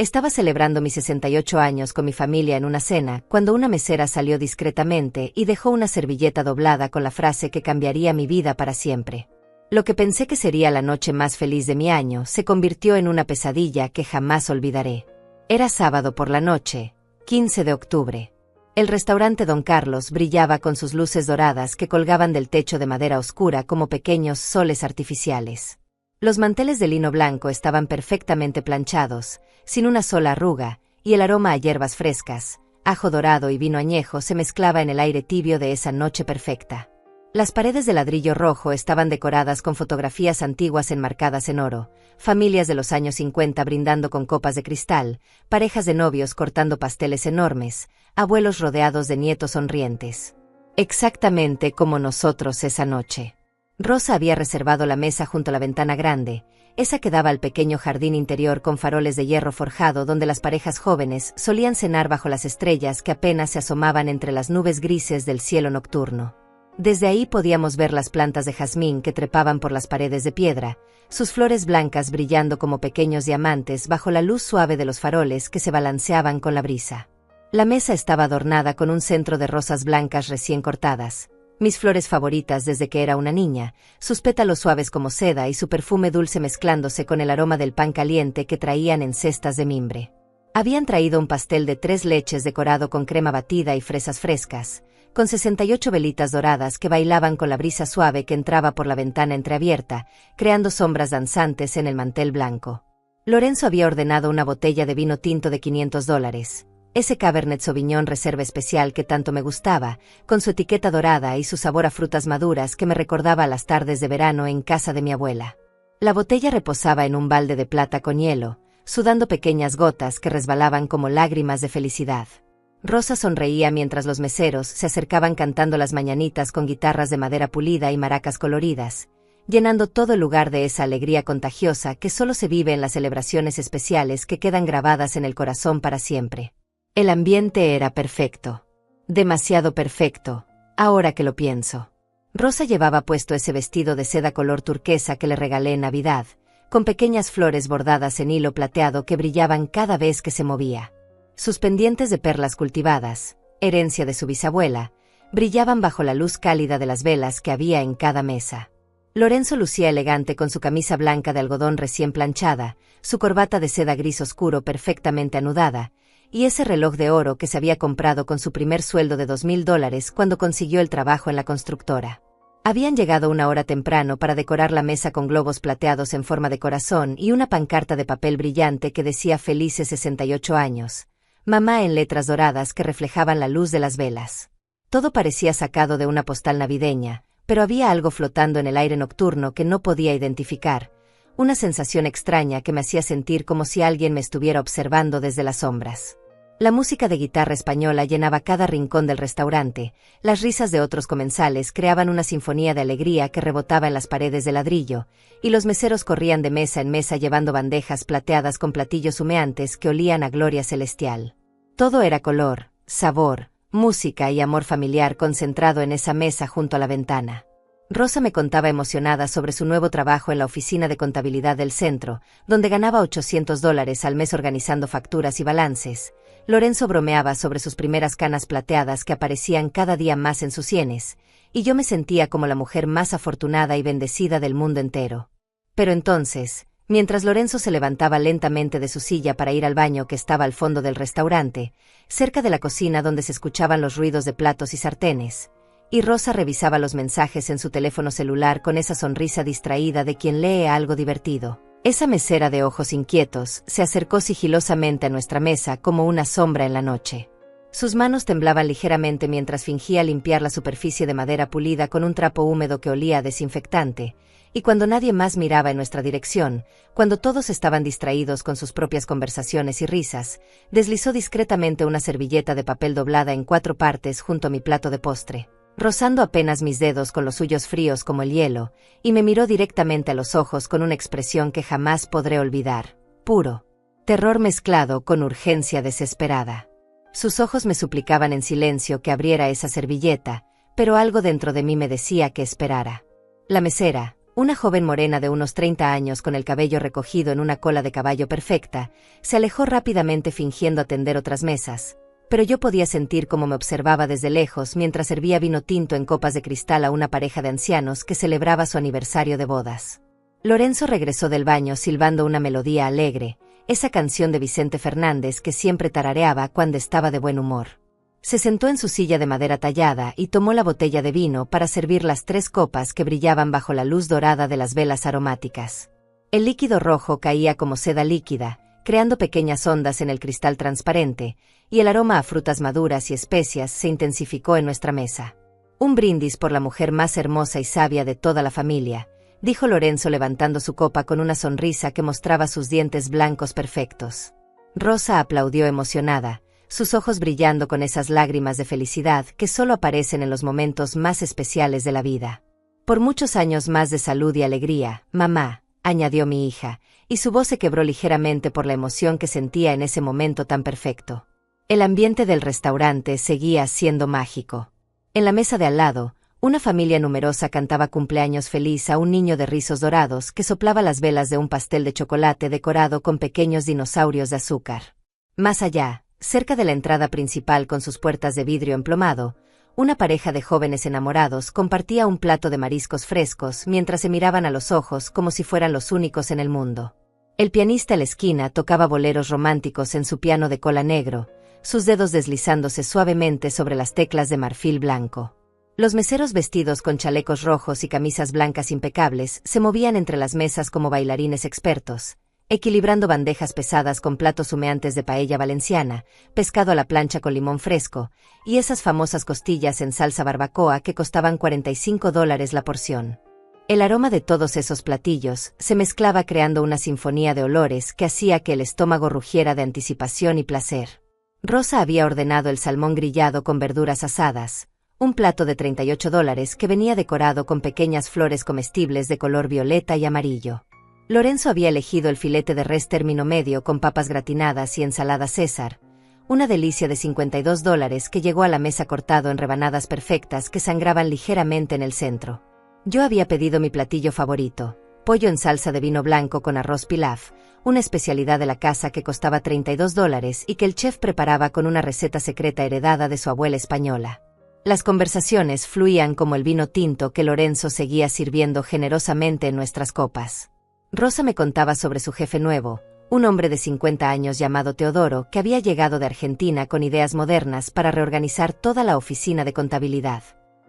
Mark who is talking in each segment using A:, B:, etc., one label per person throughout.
A: Estaba celebrando mis 68 años con mi familia en una cena, cuando una mesera salió discretamente y dejó una servilleta doblada con la frase que cambiaría mi vida para siempre. Lo que pensé que sería la noche más feliz de mi año se convirtió en una pesadilla que jamás olvidaré. Era sábado por la noche, 15 de octubre. El restaurante Don Carlos brillaba con sus luces doradas que colgaban del techo de madera oscura como pequeños soles artificiales. Los manteles de lino blanco estaban perfectamente planchados, sin una sola arruga, y el aroma a hierbas frescas, ajo dorado y vino añejo se mezclaba en el aire tibio de esa noche perfecta. Las paredes de ladrillo rojo estaban decoradas con fotografías antiguas enmarcadas en oro, familias de los años 50 brindando con copas de cristal, parejas de novios cortando pasteles enormes, abuelos rodeados de nietos sonrientes. Exactamente como nosotros esa noche. Rosa había reservado la mesa junto a la ventana grande, esa que daba al pequeño jardín interior con faroles de hierro forjado donde las parejas jóvenes solían cenar bajo las estrellas que apenas se asomaban entre las nubes grises del cielo nocturno. Desde ahí podíamos ver las plantas de jazmín que trepaban por las paredes de piedra, sus flores blancas brillando como pequeños diamantes bajo la luz suave de los faroles que se balanceaban con la brisa. La mesa estaba adornada con un centro de rosas blancas recién cortadas, mis flores favoritas desde que era una niña, sus pétalos suaves como seda y su perfume dulce mezclándose con el aroma del pan caliente que traían en cestas de mimbre. Habían traído un pastel de 3 leches decorado con crema batida y fresas frescas, con 68 velitas doradas que bailaban con la brisa suave que entraba por la ventana entreabierta, creando sombras danzantes en el mantel blanco. Lorenzo había ordenado una botella de vino tinto de $500. Ese Cabernet Sauvignon Reserva especial que tanto me gustaba, con su etiqueta dorada y su sabor a frutas maduras que me recordaba a las tardes de verano en casa de mi abuela. La botella reposaba en un balde de plata con hielo, sudando pequeñas gotas que resbalaban como lágrimas de felicidad. Rosa sonreía mientras los meseros se acercaban cantando las mañanitas con guitarras de madera pulida y maracas coloridas, llenando todo el lugar de esa alegría contagiosa que solo se vive en las celebraciones especiales que quedan grabadas en el corazón para siempre. El ambiente era perfecto. Demasiado perfecto, ahora que lo pienso. Rosa llevaba puesto ese vestido de seda color turquesa que le regalé en Navidad, con pequeñas flores bordadas en hilo plateado que brillaban cada vez que se movía. Sus pendientes de perlas cultivadas, herencia de su bisabuela, brillaban bajo la luz cálida de las velas que había en cada mesa. Lorenzo lucía elegante con su camisa blanca de algodón recién planchada, su corbata de seda gris oscuro perfectamente anudada, y ese reloj de oro que se había comprado con su primer sueldo de $2000 cuando consiguió el trabajo en la constructora. Habían llegado una hora temprano para decorar la mesa con globos plateados en forma de corazón y una pancarta de papel brillante que decía felices 68 años. Mamá en letras doradas que reflejaban la luz de las velas. Todo parecía sacado de una postal navideña, pero había algo flotando en el aire nocturno que no podía identificar, una sensación extraña que me hacía sentir como si alguien me estuviera observando desde las sombras. La música de guitarra española llenaba cada rincón del restaurante, las risas de otros comensales creaban una sinfonía de alegría que rebotaba en las paredes de ladrillo, y los meseros corrían de mesa en mesa llevando bandejas plateadas con platillos humeantes que olían a gloria celestial. Todo era color, sabor, música y amor familiar concentrado en esa mesa junto a la ventana. Rosa me contaba emocionada sobre su nuevo trabajo en la oficina de contabilidad del centro, donde ganaba $800 al mes organizando facturas y balances. Lorenzo bromeaba sobre sus primeras canas plateadas que aparecían cada día más en sus sienes, y yo me sentía como la mujer más afortunada y bendecida del mundo entero. Pero entonces, mientras Lorenzo se levantaba lentamente de su silla para ir al baño que estaba al fondo del restaurante, cerca de la cocina donde se escuchaban los ruidos de platos y sartenes, y Rosa revisaba los mensajes en su teléfono celular con esa sonrisa distraída de quien lee algo divertido. Esa mesera de ojos inquietos se acercó sigilosamente a nuestra mesa como una sombra en la noche. Sus manos temblaban ligeramente mientras fingía limpiar la superficie de madera pulida con un trapo húmedo que olía a desinfectante, y cuando nadie más miraba en nuestra dirección, cuando todos estaban distraídos con sus propias conversaciones y risas, deslizó discretamente una servilleta de papel doblada en 4 partes junto a mi plato de postre, rozando apenas mis dedos con los suyos fríos como el hielo, y me miró directamente a los ojos con una expresión que jamás podré olvidar, puro terror mezclado con urgencia desesperada. Sus ojos me suplicaban en silencio que abriera esa servilleta, pero algo dentro de mí me decía que esperara. La mesera, Una joven morena de unos 30 años con el cabello recogido en una cola de caballo perfecta, se alejó rápidamente fingiendo atender otras mesas, pero yo podía sentir cómo me observaba desde lejos mientras servía vino tinto en copas de cristal a una pareja de ancianos que celebraba su aniversario de bodas. Lorenzo regresó del baño silbando una melodía alegre, esa canción de Vicente Fernández que siempre tarareaba cuando estaba de buen humor. Se sentó en su silla de madera tallada y tomó la botella de vino para servir las 3 copas que brillaban bajo la luz dorada de las velas aromáticas. El líquido rojo caía como seda líquida, creando pequeñas ondas en el cristal transparente, y el aroma a frutas maduras y especias se intensificó en nuestra mesa. Un brindis por la mujer más hermosa y sabia de toda la familia, dijo Lorenzo levantando su copa con una sonrisa que mostraba sus dientes blancos perfectos. Rosa aplaudió emocionada, sus ojos brillando con esas lágrimas de felicidad que solo aparecen en los momentos más especiales de la vida. Por muchos años más de salud y alegría, mamá, añadió mi hija, y su voz se quebró ligeramente por la emoción que sentía en ese momento tan perfecto. El ambiente del restaurante seguía siendo mágico. En la mesa de al lado, una familia numerosa cantaba cumpleaños feliz a un niño de rizos dorados que soplaba las velas de un pastel de chocolate decorado con pequeños dinosaurios de azúcar. Más allá, cerca de la entrada principal con sus puertas de vidrio emplomado, una pareja de jóvenes enamorados compartía un plato de mariscos frescos mientras se miraban a los ojos como si fueran los únicos en el mundo. El pianista a la esquina tocaba boleros románticos en su piano de cola negro, sus dedos deslizándose suavemente sobre las teclas de marfil blanco. Los meseros vestidos con chalecos rojos y camisas blancas impecables se movían entre las mesas como bailarines expertos, equilibrando bandejas pesadas con platos humeantes de paella valenciana, pescado a la plancha con limón fresco, y esas famosas costillas en salsa barbacoa que costaban $45 la porción. El aroma de todos esos platillos se mezclaba creando una sinfonía de olores que hacía que el estómago rugiera de anticipación y placer. Rosa había ordenado el salmón grillado con verduras asadas, un plato de $38 que venía decorado con pequeñas flores comestibles de color violeta y amarillo. Lorenzo había elegido el filete de res término medio con papas gratinadas y ensalada César, una delicia de $52 que llegó a la mesa cortado en rebanadas perfectas que sangraban ligeramente en el centro. Yo había pedido mi platillo favorito, pollo en salsa de vino blanco con arroz pilaf, una especialidad de la casa que costaba $32 y que el chef preparaba con una receta secreta heredada de su abuela española. Las conversaciones fluían como el vino tinto que Lorenzo seguía sirviendo generosamente en nuestras copas. Rosa me contaba sobre su jefe nuevo, un hombre de 50 años llamado Teodoro que había llegado de Argentina con ideas modernas para reorganizar toda la oficina de contabilidad.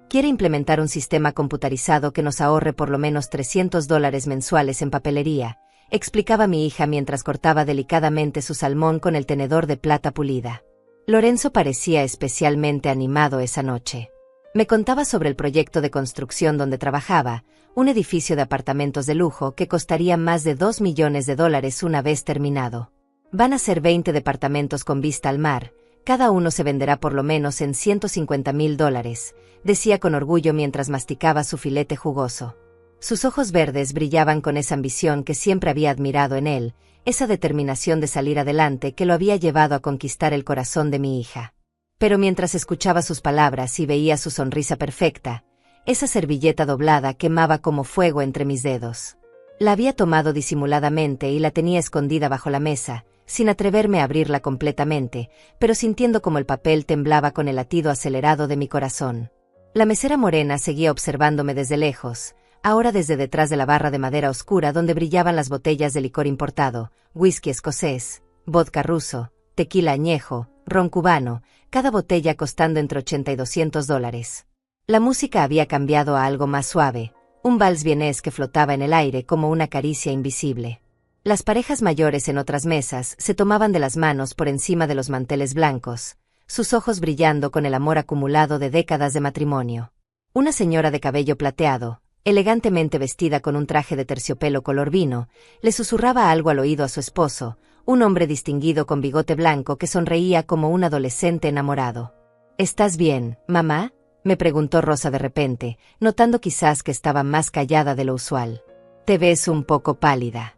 A: Quiere implementar un sistema computarizado que nos ahorre por lo menos $300 mensuales en papelería, explicaba mi hija mientras cortaba delicadamente su salmón con el tenedor de plata pulida. Lorenzo parecía especialmente animado esa noche. Me contaba sobre el proyecto de construcción donde trabajaba, un edificio de apartamentos de lujo que costaría más de $2 millones una vez terminado. Van a ser 20 departamentos con vista al mar, cada uno se venderá por lo menos en $150,000, decía con orgullo mientras masticaba su filete jugoso. Sus ojos verdes brillaban con esa ambición que siempre había admirado en él, esa determinación de salir adelante que lo había llevado a conquistar el corazón de mi hija. Pero mientras escuchaba sus palabras y veía su sonrisa perfecta, esa servilleta doblada quemaba como fuego entre mis dedos. La había tomado disimuladamente y la tenía escondida bajo la mesa, sin atreverme a abrirla completamente, pero sintiendo como el papel temblaba con el latido acelerado de mi corazón. La mesera morena seguía observándome desde lejos, ahora desde detrás de la barra de madera oscura donde brillaban las botellas de licor importado, whisky escocés, vodka ruso, tequila añejo, ron cubano, cada botella costando entre $80 y $200. La música había cambiado a algo más suave, un vals vienés que flotaba en el aire como una caricia invisible. Las parejas mayores en otras mesas se tomaban de las manos por encima de los manteles blancos, sus ojos brillando con el amor acumulado de décadas de matrimonio. Una señora de cabello plateado, elegantemente vestida con un traje de terciopelo color vino, le susurraba algo al oído a su esposo, un hombre distinguido con bigote blanco que sonreía como un adolescente enamorado. ¿Estás bien, mamá?, me preguntó Rosa de repente, notando quizás que estaba más callada de lo usual. Te ves un poco pálida.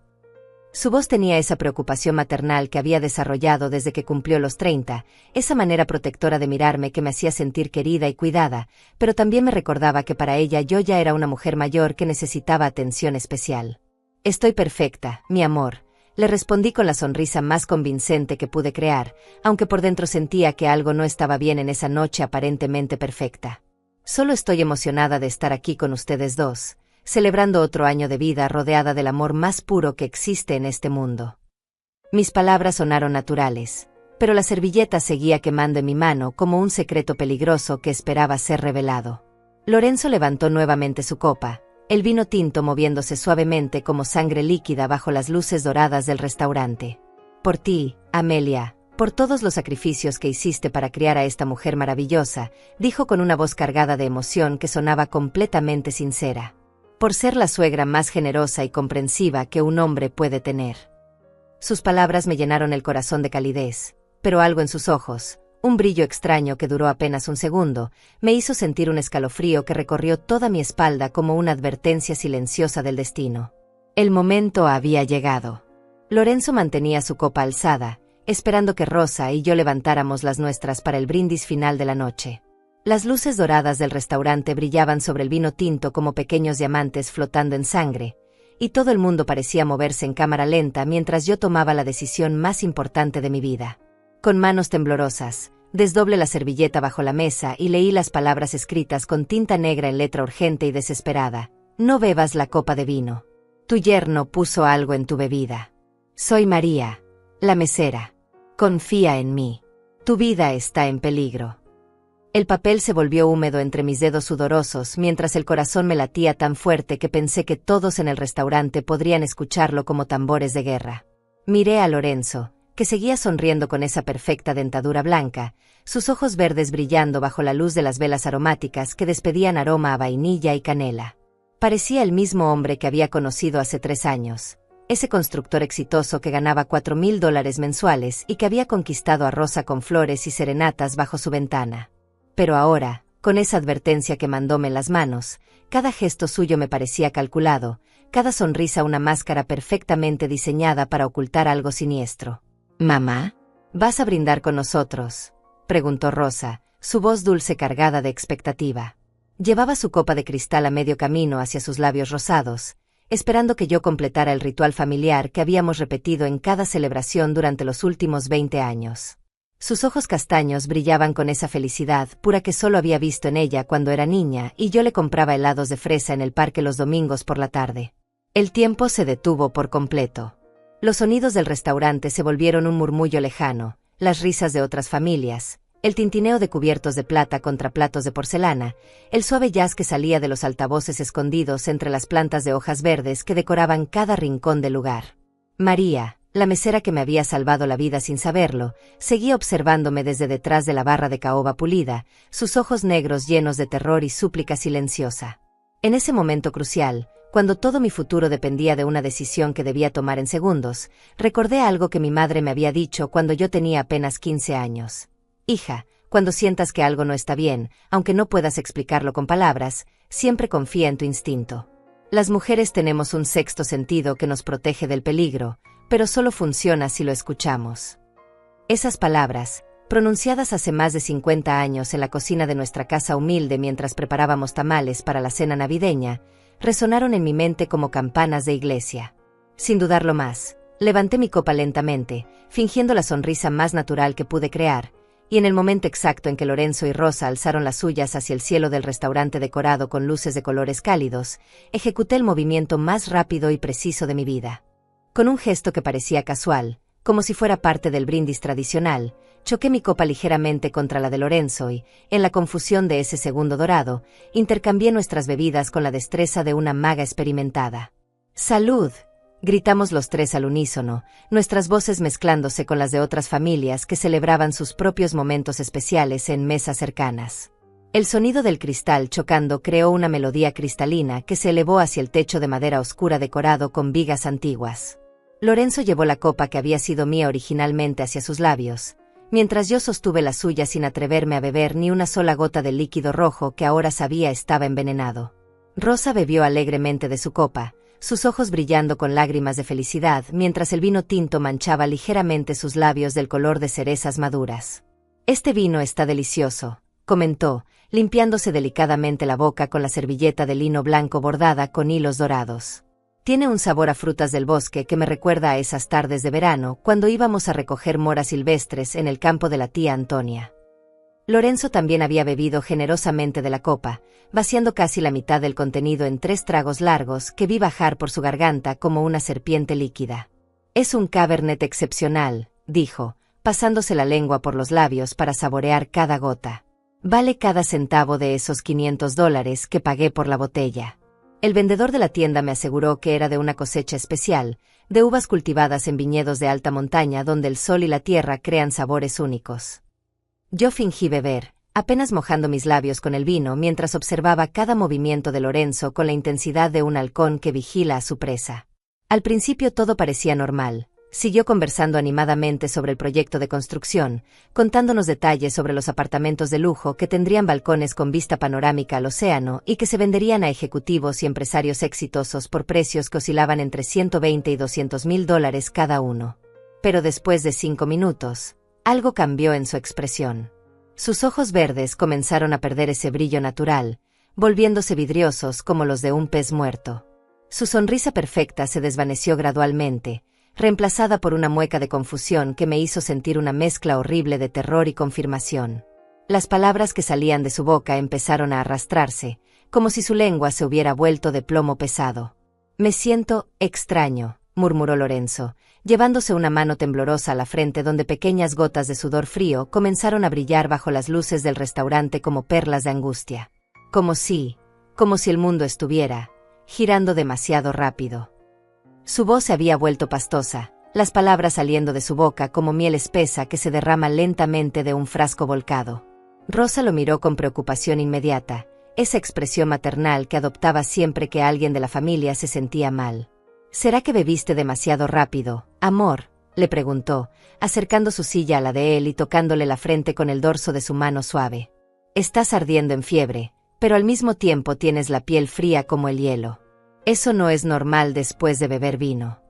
A: Su voz tenía esa preocupación maternal que había desarrollado desde que cumplió los 30, esa manera protectora de mirarme que me hacía sentir querida y cuidada, pero también me recordaba que para ella yo ya era una mujer mayor que necesitaba atención especial. Estoy perfecta, mi amor, le respondí con la sonrisa más convincente que pude crear, aunque por dentro sentía que algo no estaba bien en esa noche aparentemente perfecta. Solo estoy emocionada de estar aquí con ustedes dos, celebrando otro año de vida rodeada del amor más puro que existe en este mundo. Mis palabras sonaron naturales, pero la servilleta seguía quemando en mi mano como un secreto peligroso que esperaba ser revelado. Lorenzo levantó nuevamente su copa, el vino tinto moviéndose suavemente como sangre líquida bajo las luces doradas del restaurante. Por ti, Amelia, por todos los sacrificios que hiciste para criar a esta mujer maravillosa, dijo con una voz cargada de emoción que sonaba completamente sincera. Por ser la suegra más generosa y comprensiva que un hombre puede tener. Sus palabras me llenaron el corazón de calidez, pero algo en sus ojos, un brillo extraño que duró apenas un segundo, me hizo sentir un escalofrío que recorrió toda mi espalda como una advertencia silenciosa del destino. El momento había llegado. Lorenzo mantenía su copa alzada, esperando que Rosa y yo levantáramos las nuestras para el brindis final de la noche. Las luces doradas del restaurante brillaban sobre el vino tinto como pequeños diamantes flotando en sangre, y todo el mundo parecía moverse en cámara lenta mientras yo tomaba la decisión más importante de mi vida. Con manos temblorosas, desdoblé la servilleta bajo la mesa y leí las palabras escritas con tinta negra en letra urgente y desesperada. No bebas la copa de vino. Tu yerno puso algo en tu bebida. Soy María, la mesera. Confía en mí. Tu vida está en peligro. El papel se volvió húmedo entre mis dedos sudorosos mientras el corazón me latía tan fuerte que pensé que todos en el restaurante podrían escucharlo como tambores de guerra. Miré a Lorenzo, que seguía sonriendo con esa perfecta dentadura blanca, sus ojos verdes brillando bajo la luz de las velas aromáticas que despedían aroma a vainilla y canela. Parecía el mismo hombre que había conocido hace 3 años, ese constructor exitoso que ganaba $4,000 mensuales y que había conquistado a Rosa con flores y serenatas bajo su ventana. Pero ahora, con esa advertencia que mandóme en las manos, cada gesto suyo me parecía calculado, cada sonrisa una máscara perfectamente diseñada para ocultar algo siniestro. «¿Mamá? ¿Vas a brindar con nosotros?», preguntó Rosa, su voz dulce cargada de expectativa. Llevaba su copa de cristal a medio camino hacia sus labios rosados, esperando que yo completara el ritual familiar que habíamos repetido en cada celebración durante los últimos 20 años. Sus ojos castaños brillaban con esa felicidad pura que solo había visto en ella cuando era niña y yo le compraba helados de fresa en el parque los domingos por la tarde. El tiempo se detuvo por completo. Los sonidos del restaurante se volvieron un murmullo lejano, las risas de otras familias, el tintineo de cubiertos de plata contra platos de porcelana, el suave jazz que salía de los altavoces escondidos entre las plantas de hojas verdes que decoraban cada rincón del lugar. María, la mesera que me había salvado la vida sin saberlo, seguía observándome desde detrás de la barra de caoba pulida, sus ojos negros llenos de terror y súplica silenciosa. En ese momento crucial, cuando todo mi futuro dependía de una decisión que debía tomar en segundos, recordé algo que mi madre me había dicho cuando yo tenía apenas 15 años. Hija, cuando sientas que algo no está bien, aunque no puedas explicarlo con palabras, siempre confía en tu instinto. Las mujeres tenemos un sexto sentido que nos protege del peligro, pero solo funciona si lo escuchamos. Esas palabras, pronunciadas hace más de 50 años en la cocina de nuestra casa humilde mientras preparábamos tamales para la cena navideña, resonaron en mi mente como campanas de iglesia. Sin dudarlo más, levanté mi copa lentamente, fingiendo la sonrisa más natural que pude crear, y en el momento exacto en que Lorenzo y Rosa alzaron las suyas hacia el cielo del restaurante decorado con luces de colores cálidos, ejecuté el movimiento más rápido y preciso de mi vida. Con un gesto que parecía casual, como si fuera parte del brindis tradicional, choqué mi copa ligeramente contra la de Lorenzo y, en la confusión de ese segundo dorado, intercambié nuestras bebidas con la destreza de una maga experimentada. ¡Salud!, gritamos los tres al unísono, nuestras voces mezclándose con las de otras familias que celebraban sus propios momentos especiales en mesas cercanas. El sonido del cristal chocando creó una melodía cristalina que se elevó hacia el techo de madera oscura decorado con vigas antiguas. Lorenzo llevó la copa que había sido mía originalmente hacia sus labios, mientras yo sostuve la suya sin atreverme a beber ni una sola gota del líquido rojo que ahora sabía estaba envenenado. Rosa bebió alegremente de su copa, sus ojos brillando con lágrimas de felicidad mientras el vino tinto manchaba ligeramente sus labios del color de cerezas maduras. «Este vino está delicioso», comentó, limpiándose delicadamente la boca con la servilleta de lino blanco bordada con hilos dorados. «Tiene un sabor a frutas del bosque que me recuerda a esas tardes de verano cuando íbamos a recoger moras silvestres en el campo de la tía Antonia». Lorenzo también había bebido generosamente de la copa, vaciando casi la mitad del contenido en 3 tragos largos que vi bajar por su garganta como una serpiente líquida. «Es un Cabernet excepcional», dijo, pasándose la lengua por los labios para saborear cada gota. «Vale cada centavo de esos $500 que pagué por la botella». El vendedor de la tienda me aseguró que era de una cosecha especial, de uvas cultivadas en viñedos de alta montaña donde el sol y la tierra crean sabores únicos. Yo fingí beber, apenas mojando mis labios con el vino mientras observaba cada movimiento de Lorenzo con la intensidad de un halcón que vigila a su presa. Al principio todo parecía normal. Siguió conversando animadamente sobre el proyecto de construcción, contándonos detalles sobre los apartamentos de lujo que tendrían balcones con vista panorámica al océano y que se venderían a ejecutivos y empresarios exitosos por precios que oscilaban entre $120 y $200,000 cada uno. Pero después de 5 minutos, algo cambió en su expresión. Sus ojos verdes comenzaron a perder ese brillo natural, volviéndose vidriosos como los de un pez muerto. Su sonrisa perfecta se desvaneció gradualmente, reemplazada por una mueca de confusión que me hizo sentir una mezcla horrible de terror y confirmación. Las palabras que salían de su boca empezaron a arrastrarse, como si su lengua se hubiera vuelto de plomo pesado. «Me siento extraño», murmuró Lorenzo, llevándose una mano temblorosa a la frente donde pequeñas gotas de sudor frío comenzaron a brillar bajo las luces del restaurante como perlas de angustia. Como si el mundo estuviera girando demasiado rápido. Su voz se había vuelto pastosa, las palabras saliendo de su boca como miel espesa que se derrama lentamente de un frasco volcado. Rosa lo miró con preocupación inmediata, esa expresión maternal que adoptaba siempre que alguien de la familia se sentía mal. «¿Será que bebiste demasiado rápido, amor?», le preguntó, acercando su silla a la de él y tocándole la frente con el dorso de su mano suave. «Estás ardiendo en fiebre, pero al mismo tiempo tienes la piel fría como el hielo. Eso no es normal después de beber vino».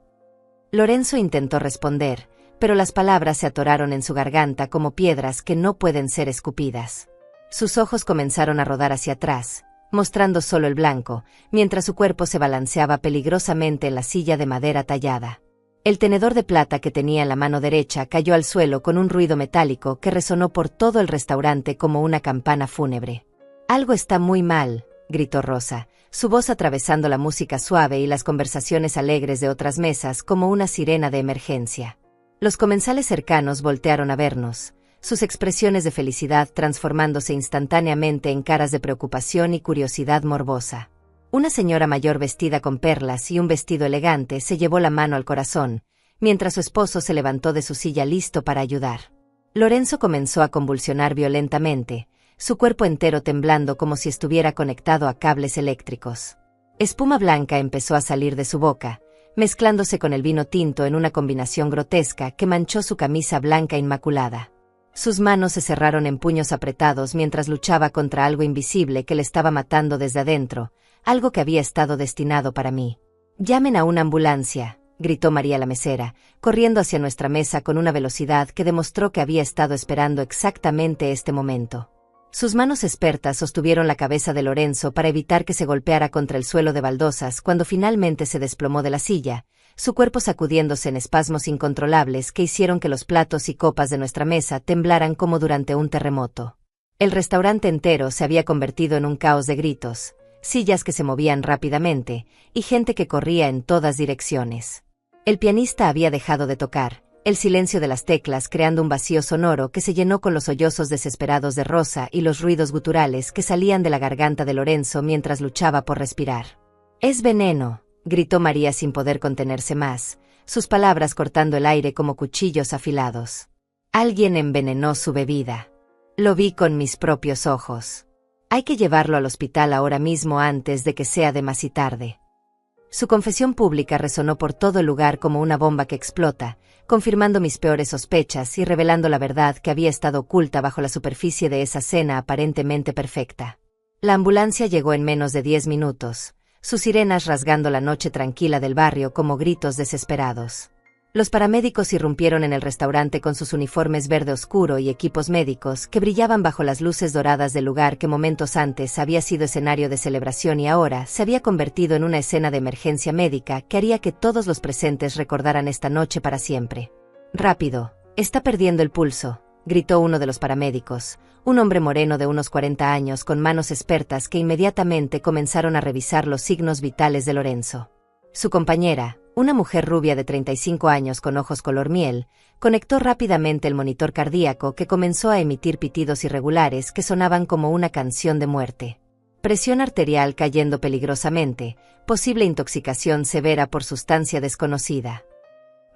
A: Lorenzo intentó responder, pero las palabras se atoraron en su garganta como piedras que no pueden ser escupidas. Sus ojos comenzaron a rodar hacia atrás, mostrando solo el blanco, mientras su cuerpo se balanceaba peligrosamente en la silla de madera tallada. El tenedor de plata que tenía en la mano derecha cayó al suelo con un ruido metálico que resonó por todo el restaurante como una campana fúnebre. «Algo está muy mal», gritó Rosa, su voz atravesando la música suave y las conversaciones alegres de otras mesas como una sirena de emergencia. Los comensales cercanos voltearon a vernos, sus expresiones de felicidad transformándose instantáneamente en caras de preocupación y curiosidad morbosa. Una señora mayor vestida con perlas y un vestido elegante se llevó la mano al corazón, mientras su esposo se levantó de su silla listo para ayudar. Lorenzo comenzó a convulsionar violentamente, su cuerpo entero temblando como si estuviera conectado a cables eléctricos. Espuma blanca empezó a salir de su boca, mezclándose con el vino tinto en una combinación grotesca que manchó su camisa blanca inmaculada. Sus manos se cerraron en puños apretados mientras luchaba contra algo invisible que le estaba matando desde adentro, algo que había estado destinado para mí. «Llamen a una ambulancia», gritó María la mesera, corriendo hacia nuestra mesa con una velocidad que demostró que había estado esperando exactamente este momento. Sus manos expertas sostuvieron la cabeza de Lorenzo para evitar que se golpeara contra el suelo de baldosas cuando finalmente se desplomó de la silla, su cuerpo sacudiéndose en espasmos incontrolables que hicieron que los platos y copas de nuestra mesa temblaran como durante un terremoto. El restaurante entero se había convertido en un caos de gritos, sillas que se movían rápidamente, y gente que corría en todas direcciones. El pianista había dejado de tocar, el silencio de las teclas creando un vacío sonoro que se llenó con los sollozos desesperados de Rosa y los ruidos guturales que salían de la garganta de Lorenzo mientras luchaba por respirar. «Es veneno», gritó María sin poder contenerse más, sus palabras cortando el aire como cuchillos afilados. «Alguien envenenó su bebida. Lo vi con mis propios ojos. Hay que llevarlo al hospital ahora mismo antes de que sea demasiado tarde». Su confesión pública resonó por todo el lugar como una bomba que explota, confirmando mis peores sospechas y revelando la verdad que había estado oculta bajo la superficie de esa cena aparentemente perfecta. La ambulancia llegó en menos de 10 minutos, sus sirenas rasgando la noche tranquila del barrio como gritos desesperados. Los paramédicos irrumpieron en el restaurante con sus uniformes verde oscuro y equipos médicos que brillaban bajo las luces doradas del lugar que momentos antes había sido escenario de celebración y ahora se había convertido en una escena de emergencia médica que haría que todos los presentes recordaran esta noche para siempre. «Rápido, está perdiendo el pulso», gritó uno de los paramédicos, un hombre moreno de unos 40 años con manos expertas que inmediatamente comenzaron a revisar los signos vitales de Lorenzo. Su compañera, una mujer rubia de 35 años con ojos color miel, conectó rápidamente el monitor cardíaco que comenzó a emitir pitidos irregulares que sonaban como una canción de muerte. Presión arterial cayendo peligrosamente, posible intoxicación severa por sustancia desconocida.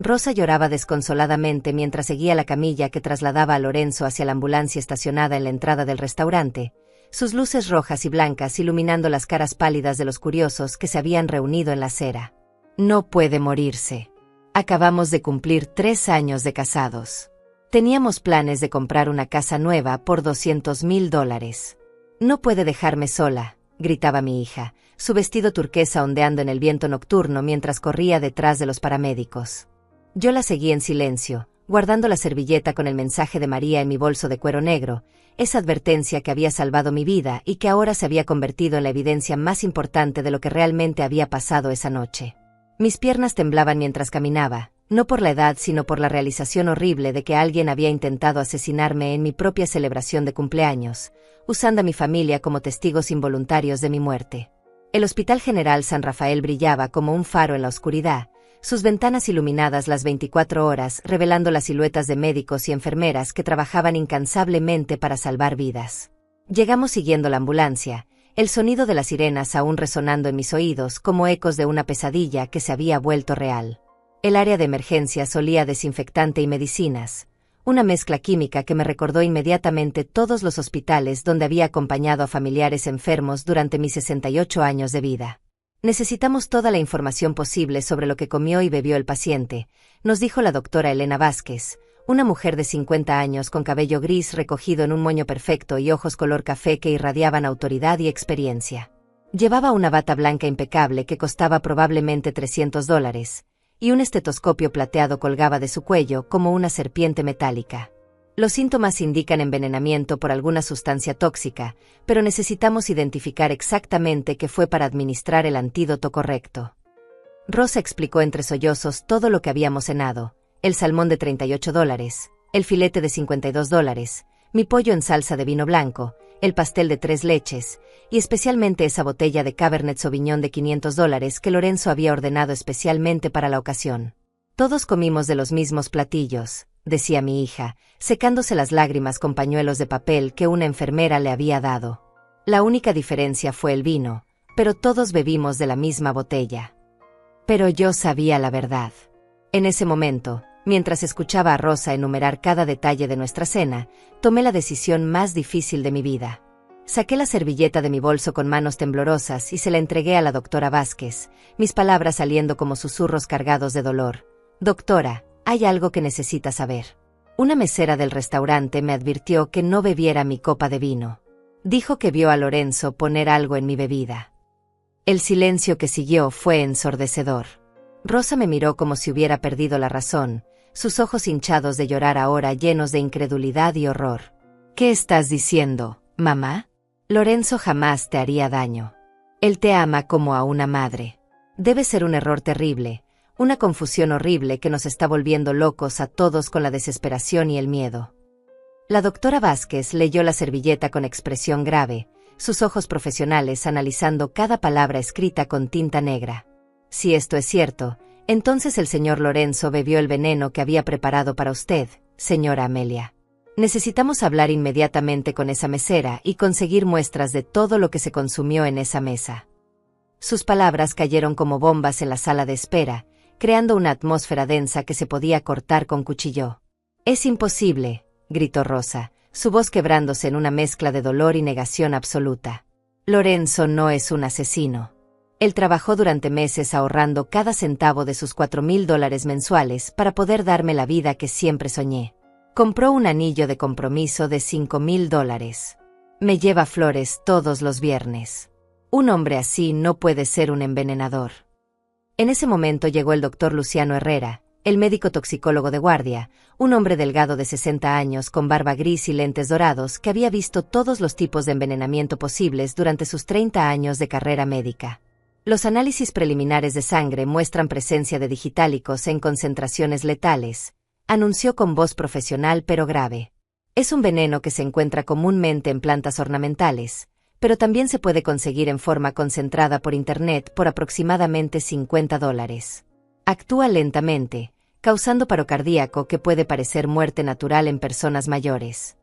A: Rosa lloraba desconsoladamente mientras seguía la camilla que trasladaba a Lorenzo hacia la ambulancia estacionada en la entrada del restaurante, sus luces rojas y blancas iluminando las caras pálidas de los curiosos que se habían reunido en la acera. «No puede morirse. Acabamos de cumplir 3 años de casados. Teníamos planes de comprar una casa nueva por $200,000. No puede dejarme sola», gritaba mi hija, su vestido turquesa ondeando en el viento nocturno mientras corría detrás de los paramédicos. Yo la seguí en silencio, guardando la servilleta con el mensaje de María en mi bolso de cuero negro, esa advertencia que había salvado mi vida y que ahora se había convertido en la evidencia más importante de lo que realmente había pasado esa noche. Mis piernas temblaban mientras caminaba, no por la edad sino por la realización horrible de que alguien había intentado asesinarme en mi propia celebración de cumpleaños, usando a mi familia como testigos involuntarios de mi muerte. El Hospital General San Rafael brillaba como un faro en la oscuridad, sus ventanas iluminadas las 24 horas revelando las siluetas de médicos y enfermeras que trabajaban incansablemente para salvar vidas. Llegamos siguiendo la ambulancia, el sonido de las sirenas aún resonando en mis oídos como ecos de una pesadilla que se había vuelto real. El área de emergencias olía a desinfectante y medicinas, una mezcla química que me recordó inmediatamente todos los hospitales donde había acompañado a familiares enfermos durante mis 68 años de vida. «Necesitamos toda la información posible sobre lo que comió y bebió el paciente», nos dijo la doctora Elena Vázquez, una mujer de 50 años con cabello gris recogido en un moño perfecto y ojos color café que irradiaban autoridad y experiencia. Llevaba una bata blanca impecable que costaba probablemente $300, y un estetoscopio plateado colgaba de su cuello como una serpiente metálica. «Los síntomas indican envenenamiento por alguna sustancia tóxica, pero necesitamos identificar exactamente qué fue para administrar el antídoto correcto». Rosa explicó entre sollozos todo lo que habíamos cenado: el salmón de $38, el filete de $52, mi pollo en salsa de vino blanco, el pastel de 3 leches, y especialmente esa botella de Cabernet Sauvignon de $500 que Lorenzo había ordenado especialmente para la ocasión. «Todos comimos de los mismos platillos», decía mi hija, secándose las lágrimas con pañuelos de papel que una enfermera le había dado. «La única diferencia fue el vino, pero todos bebimos de la misma botella». Pero yo sabía la verdad. En ese momento, mientras escuchaba a Rosa enumerar cada detalle de nuestra cena, tomé la decisión más difícil de mi vida. Saqué la servilleta de mi bolso con manos temblorosas y se la entregué a la doctora Vázquez, mis palabras saliendo como susurros cargados de dolor. «Doctora, hay algo que necesita saber. Una mesera del restaurante me advirtió que no bebiera mi copa de vino. Dijo que vio a Lorenzo poner algo en mi bebida». El silencio que siguió fue ensordecedor. Rosa me miró como si hubiera perdido la razón, sus ojos hinchados de llorar ahora llenos de incredulidad y horror. «¿Qué estás diciendo, mamá? Lorenzo jamás te haría daño. Él te ama como a una madre. Debe ser un error terrible, una confusión horrible que nos está volviendo locos a todos con la desesperación y el miedo». La doctora Vázquez leyó la servilleta con expresión grave, sus ojos profesionales analizando cada palabra escrita con tinta negra. «Si esto es cierto, entonces el señor Lorenzo bebió el veneno que había preparado para usted, señora Amelia. Necesitamos hablar inmediatamente con esa mesera y conseguir muestras de todo lo que se consumió en esa mesa». Sus palabras cayeron como bombas en la sala de espera, creando una atmósfera densa que se podía cortar con cuchillo. «Es imposible», gritó Rosa, su voz quebrándose en una mezcla de dolor y negación absoluta. «Lorenzo no es un asesino. Él trabajó durante meses ahorrando cada centavo de sus $4,000 mensuales para poder darme la vida que siempre soñé. Compró un anillo de compromiso de $5,000. Me lleva flores todos los viernes. Un hombre así no puede ser un envenenador. En ese momento llegó el doctor Luciano Herrera, el médico toxicólogo de guardia, un hombre delgado de 60 años con barba gris y lentes dorados que había visto todos los tipos de envenenamiento posibles durante sus 30 años de carrera médica. Los análisis preliminares de sangre muestran presencia de digitálicos en concentraciones letales, anunció con voz profesional pero grave. Es un veneno que se encuentra comúnmente en plantas ornamentales, pero también se puede conseguir en forma concentrada por Internet por aproximadamente $50. Actúa lentamente, causando paro cardíaco que puede parecer muerte natural en personas mayores.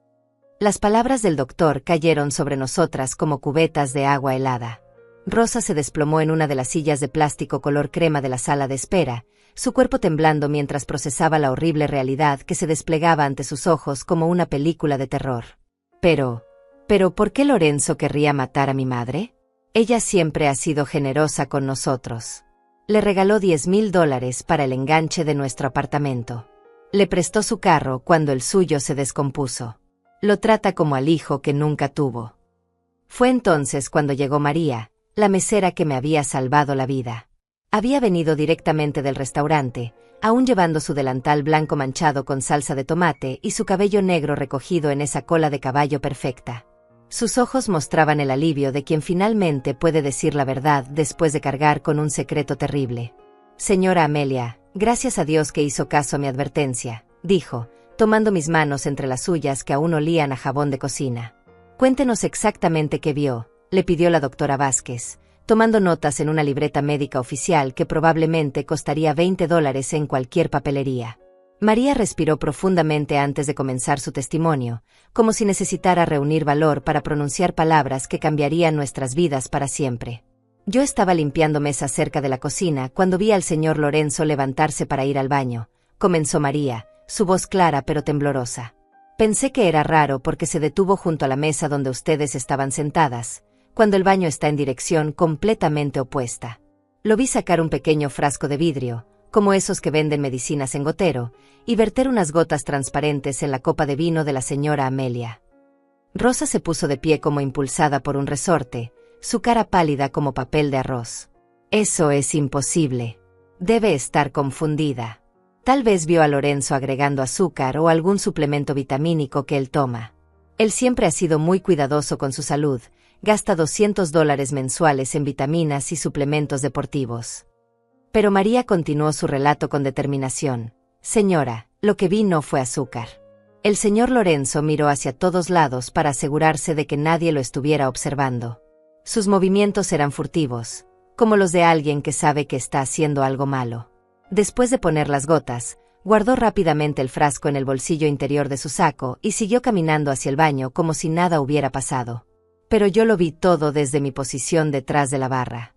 A: Las palabras del doctor cayeron sobre nosotras como cubetas de agua helada. Rosa se desplomó en una de las sillas de plástico color crema de la sala de espera, su cuerpo temblando mientras procesaba la horrible realidad que se desplegaba ante sus ojos como una película de terror. Pero, ¿por qué Lorenzo querría matar a mi madre? Ella siempre ha sido generosa con nosotros. Le regaló $10,000 para el enganche de nuestro apartamento. Le prestó su carro cuando el suyo se descompuso. Lo trata como al hijo que nunca tuvo. Fue entonces cuando llegó María, la mesera que me había salvado la vida. Había venido directamente del restaurante, aún llevando su delantal blanco manchado con salsa de tomate y su cabello negro recogido en esa cola de caballo perfecta. Sus ojos mostraban el alivio de quien finalmente puede decir la verdad después de cargar con un secreto terrible. Señora Amelia, gracias a Dios que hizo caso a mi advertencia, dijo, tomando mis manos entre las suyas que aún olían a jabón de cocina. Cuéntenos exactamente qué vio, le pidió la doctora Vázquez, tomando notas en una libreta médica oficial que probablemente costaría $20 en cualquier papelería. María respiró profundamente antes de comenzar su testimonio, como si necesitara reunir valor para pronunciar palabras que cambiarían nuestras vidas para siempre. Yo estaba limpiando mesas cerca de la cocina cuando vi al señor Lorenzo levantarse para ir al baño, comenzó María, su voz clara pero temblorosa. Pensé que era raro porque se detuvo junto a la mesa donde ustedes estaban sentadas, cuando el baño está en dirección completamente opuesta. Lo vi sacar un pequeño frasco de vidrio, como esos que venden medicinas en gotero, y verter unas gotas transparentes en la copa de vino de la señora Amelia. Rosa se puso de pie como impulsada por un resorte, su cara pálida como papel de arroz. Eso es imposible. Debe estar confundida. Tal vez vio a Lorenzo agregando azúcar o algún suplemento vitamínico que él toma. Él siempre ha sido muy cuidadoso con su salud, gasta $200 mensuales en vitaminas y suplementos deportivos. Pero María continuó su relato con determinación. Señora, lo que vi no fue azúcar. El señor Lorenzo miró hacia todos lados para asegurarse de que nadie lo estuviera observando. Sus movimientos eran furtivos, como los de alguien que sabe que está haciendo algo malo. Después de poner las gotas, guardó rápidamente el frasco en el bolsillo interior de su saco y siguió caminando hacia el baño como si nada hubiera pasado. Pero yo lo vi todo desde mi posición detrás de la barra.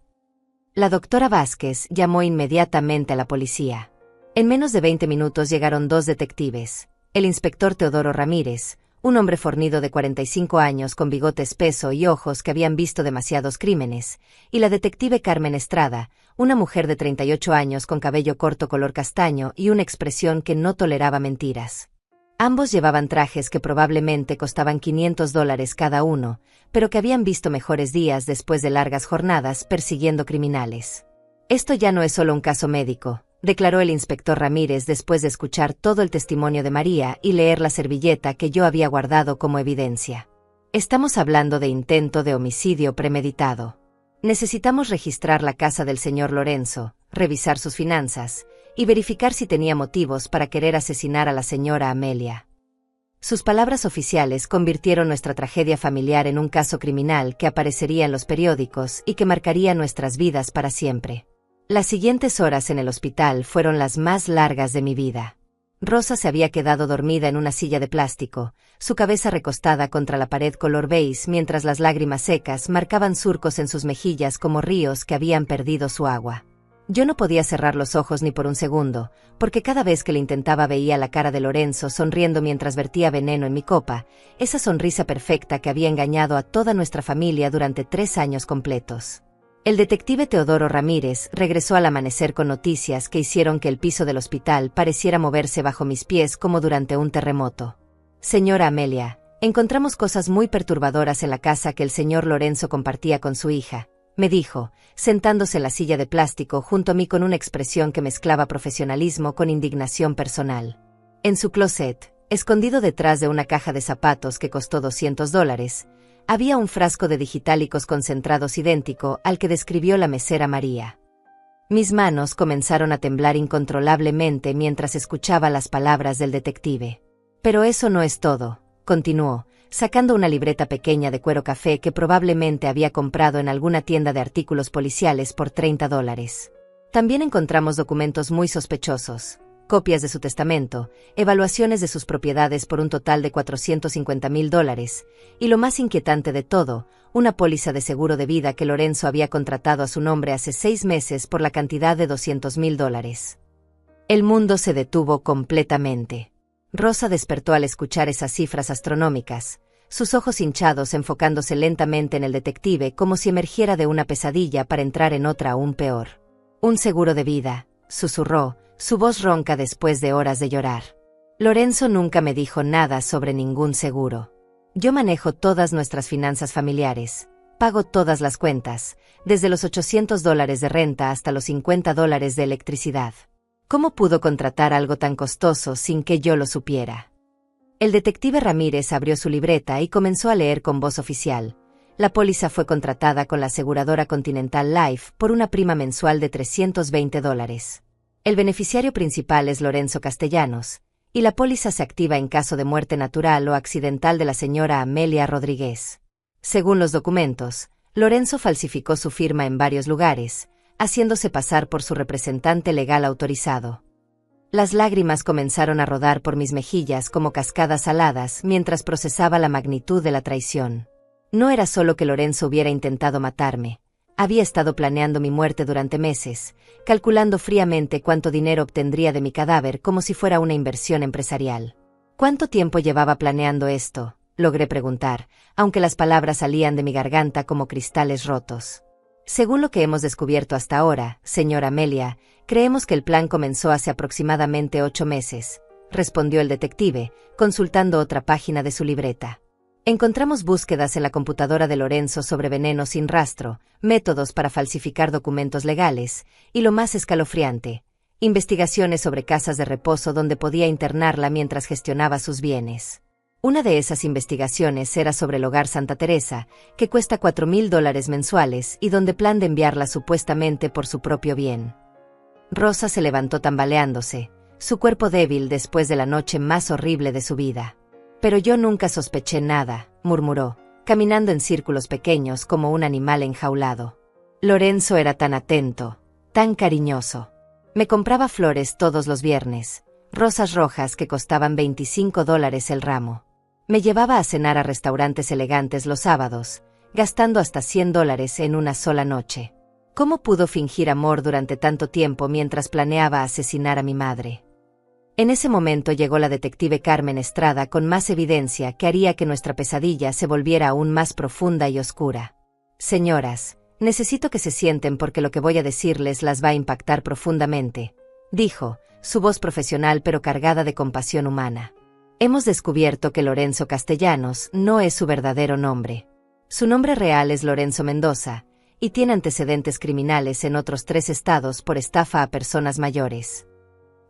A: La doctora Vázquez llamó inmediatamente a la policía. En menos de 20 minutos llegaron 2 detectives, el inspector Teodoro Ramírez, un hombre fornido de 45 años con bigote espeso y ojos que habían visto demasiados crímenes, y la detective Carmen Estrada, una mujer de 38 años con cabello corto color castaño y una expresión que no toleraba mentiras. Ambos llevaban trajes que probablemente costaban $500 cada uno, pero que habían visto mejores días después de largas jornadas persiguiendo criminales. Esto ya no es solo un caso médico, declaró el inspector Ramírez después de escuchar todo el testimonio de María y leer la servilleta que yo había guardado como evidencia. Estamos hablando de intento de homicidio premeditado. Necesitamos registrar la casa del señor Lorenzo, revisar sus finanzas, y verificar si tenía motivos para querer asesinar a la señora Amelia. Sus palabras oficiales convirtieron nuestra tragedia familiar en un caso criminal que aparecería en los periódicos y que marcaría nuestras vidas para siempre. Las siguientes horas en el hospital fueron las más largas de mi vida. Rosa se había quedado dormida en una silla de plástico, su cabeza recostada contra la pared color beige mientras las lágrimas secas marcaban surcos en sus mejillas como ríos que habían perdido su agua. Yo no podía cerrar los ojos ni por un segundo, porque cada vez que lo intentaba veía la cara de Lorenzo sonriendo mientras vertía veneno en mi copa, esa sonrisa perfecta que había engañado a toda nuestra familia durante 3 años completos. El detective Teodoro Ramírez regresó al amanecer con noticias que hicieron que el piso del hospital pareciera moverse bajo mis pies como durante un terremoto. Señora Amelia, encontramos cosas muy perturbadoras en la casa que el señor Lorenzo compartía con su hija, me dijo, sentándose en la silla de plástico junto a mí con una expresión que mezclaba profesionalismo con indignación personal. En su closet, escondido detrás de una caja de zapatos que costó $200, había un frasco de digitálicos concentrados idéntico al que describió la mesera María. Mis manos comenzaron a temblar incontrolablemente mientras escuchaba las palabras del detective. Pero eso no es todo, continuó, sacando una libreta pequeña de cuero café que probablemente había comprado en alguna tienda de artículos policiales por $30. También encontramos documentos muy sospechosos, copias de su testamento, evaluaciones de sus propiedades por un total de $450,000, y lo más inquietante de todo, una póliza de seguro de vida que Lorenzo había contratado a su nombre hace 6 meses por la cantidad de $200,000. El mundo se detuvo completamente. Rosa despertó al escuchar esas cifras astronómicas, sus ojos hinchados enfocándose lentamente en el detective como si emergiera de una pesadilla para entrar en otra aún peor. Un seguro de vida, susurró, su voz ronca después de horas de llorar. Lorenzo nunca me dijo nada sobre ningún seguro. Yo manejo todas nuestras finanzas familiares, pago todas las cuentas, desde los $800 de renta hasta los $50 de electricidad. ¿Cómo pudo contratar algo tan costoso sin que yo lo supiera? El detective Ramírez abrió su libreta y comenzó a leer con voz oficial. La póliza fue contratada con la aseguradora Continental Life por una prima mensual de $320. El beneficiario principal es Lorenzo Castellanos, y la póliza se activa en caso de muerte natural o accidental de la señora Amelia Rodríguez. Según los documentos, Lorenzo falsificó su firma en varios lugares, haciéndose pasar por su representante legal autorizado. Las lágrimas comenzaron a rodar por mis mejillas como cascadas saladas mientras procesaba la magnitud de la traición. No era solo que Lorenzo hubiera intentado matarme. Había estado planeando mi muerte durante meses, calculando fríamente cuánto dinero obtendría de mi cadáver como si fuera una inversión empresarial. ¿Cuánto tiempo llevaba planeando esto?, logré preguntar, aunque las palabras salían de mi garganta como cristales rotos. Según lo que hemos descubierto hasta ahora, señora Amelia, creemos que el plan comenzó hace aproximadamente 8 meses, respondió el detective, consultando otra página de su libreta. Encontramos búsquedas en la computadora de Lorenzo sobre veneno sin rastro, métodos para falsificar documentos legales, y lo más escalofriante, investigaciones sobre casas de reposo donde podía internarla mientras gestionaba sus bienes. Una de esas investigaciones era sobre el Hogar Santa Teresa, que cuesta $4,000 mensuales y donde plan de enviarla supuestamente por su propio bien. Rosa se levantó tambaleándose, su cuerpo débil después de la noche más horrible de su vida. Pero yo nunca sospeché nada, murmuró, caminando en círculos pequeños como un animal enjaulado. Lorenzo era tan atento, tan cariñoso. Me compraba flores todos los viernes, rosas rojas que costaban $25 el ramo. Me llevaba a cenar a restaurantes elegantes los sábados, gastando hasta $100 en una sola noche. ¿Cómo pudo fingir amor durante tanto tiempo mientras planeaba asesinar a mi madre? En ese momento llegó la detective Carmen Estrada con más evidencia que haría que nuestra pesadilla se volviera aún más profunda y oscura. Señoras, necesito que se sienten porque lo que voy a decirles las va a impactar profundamente, dijo, su voz profesional pero cargada de compasión humana. Hemos descubierto que Lorenzo Castellanos no es su verdadero nombre. Su nombre real es Lorenzo Mendoza, y tiene antecedentes criminales en otros 3 estados por estafa a personas mayores.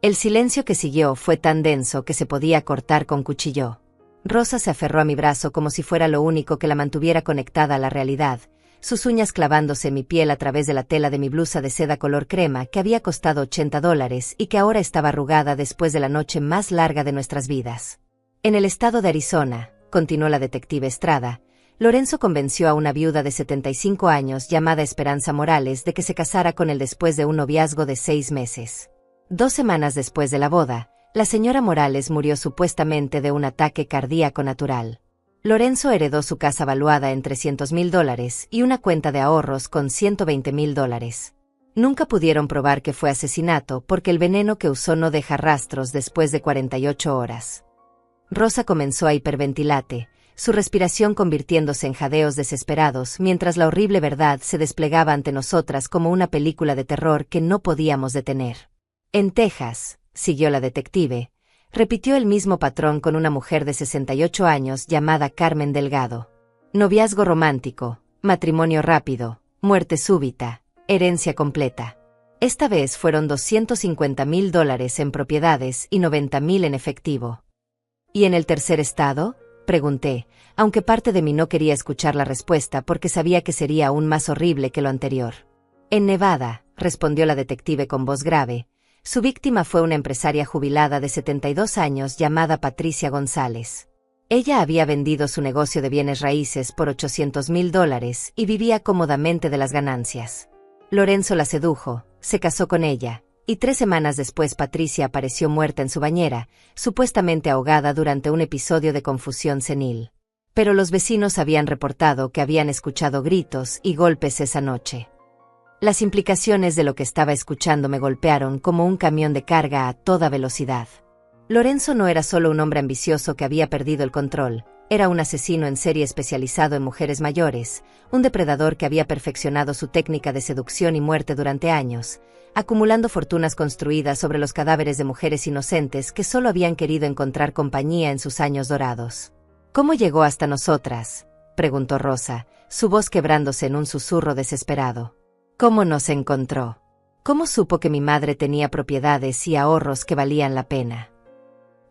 A: El silencio que siguió fue tan denso que se podía cortar con cuchillo. Rosa se aferró a mi brazo como si fuera lo único que la mantuviera conectada a la realidad, sus uñas clavándose en mi piel a través de la tela de mi blusa de seda color crema que había costado $80 y que ahora estaba arrugada después de la noche más larga de nuestras vidas. En el estado de Arizona, continuó la detective Estrada, Lorenzo convenció a una viuda de 75 años llamada Esperanza Morales de que se casara con él después de un noviazgo de 6 meses. 2 semanas después de la boda, la señora Morales murió supuestamente de un ataque cardíaco natural. Lorenzo heredó su casa valuada en $300,000 y una cuenta de ahorros con $120,000. Nunca pudieron probar que fue asesinato porque el veneno que usó no deja rastros después de 48 horas. Rosa comenzó a hiperventilate, su respiración convirtiéndose en jadeos desesperados mientras la horrible verdad se desplegaba ante nosotras como una película de terror que no podíamos detener. En Texas, siguió la detective, repitió el mismo patrón con una mujer de 68 años llamada Carmen Delgado. Noviazgo romántico, matrimonio rápido, muerte súbita, herencia completa. Esta vez fueron $250,000 en propiedades y $90,000 en efectivo. ¿Y en el tercer estado?, pregunté, aunque parte de mí no quería escuchar la respuesta porque sabía que sería aún más horrible que lo anterior. En Nevada, respondió la detective con voz grave. Su víctima fue una empresaria jubilada de 72 años llamada Patricia González. Ella había vendido su negocio de bienes raíces por $800,000 y vivía cómodamente de las ganancias. Lorenzo la sedujo, se casó con ella, y 3 semanas después Patricia apareció muerta en su bañera, supuestamente ahogada durante un episodio de confusión senil. Pero los vecinos habían reportado que habían escuchado gritos y golpes esa noche. Las implicaciones de lo que estaba escuchando me golpearon como un camión de carga a toda velocidad. Lorenzo no era solo un hombre ambicioso que había perdido el control, era un asesino en serie especializado en mujeres mayores, un depredador que había perfeccionado su técnica de seducción y muerte durante años, acumulando fortunas construidas sobre los cadáveres de mujeres inocentes que solo habían querido encontrar compañía en sus años dorados. ¿Cómo llegó hasta nosotras?, preguntó Rosa, su voz quebrándose en un susurro desesperado. ¿Cómo nos encontró? ¿Cómo supo que mi madre tenía propiedades y ahorros que valían la pena?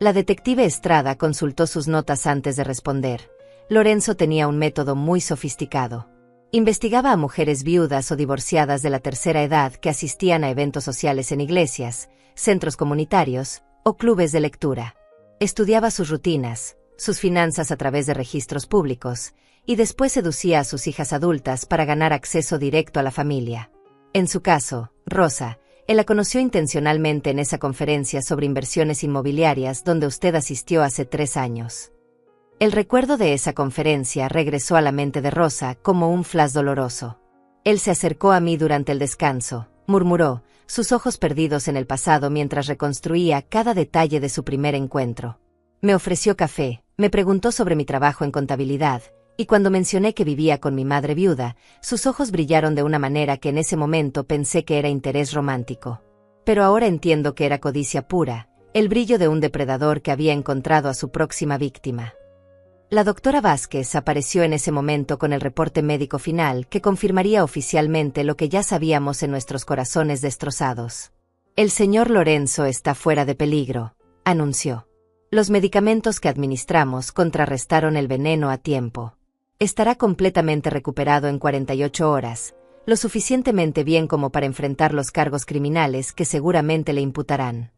A: La detective Estrada consultó sus notas antes de responder. Lorenzo tenía un método muy sofisticado. Investigaba a mujeres viudas o divorciadas de la tercera edad que asistían a eventos sociales en iglesias, centros comunitarios o clubes de lectura. Estudiaba sus rutinas, sus finanzas a través de registros públicos, y después seducía a sus hijas adultas para ganar acceso directo a la familia. En su caso, Rosa, él la conoció intencionalmente en esa conferencia sobre inversiones inmobiliarias donde usted asistió hace 3 años. El recuerdo de esa conferencia regresó a la mente de Rosa como un flash doloroso. Él se acercó a mí durante el descanso, murmuró, sus ojos perdidos en el pasado mientras reconstruía cada detalle de su primer encuentro. Me ofreció café, me preguntó sobre mi trabajo en contabilidad, y cuando mencioné que vivía con mi madre viuda, sus ojos brillaron de una manera que en ese momento pensé que era interés romántico. Pero ahora entiendo que era codicia pura, el brillo de un depredador que había encontrado a su próxima víctima. La doctora Vázquez apareció en ese momento con el reporte médico final que confirmaría oficialmente lo que ya sabíamos en nuestros corazones destrozados. El señor Lorenzo está fuera de peligro, anunció. Los medicamentos que administramos contrarrestaron el veneno a tiempo. Estará completamente recuperado en 48 horas, lo suficientemente bien como para enfrentar los cargos criminales que seguramente le imputarán.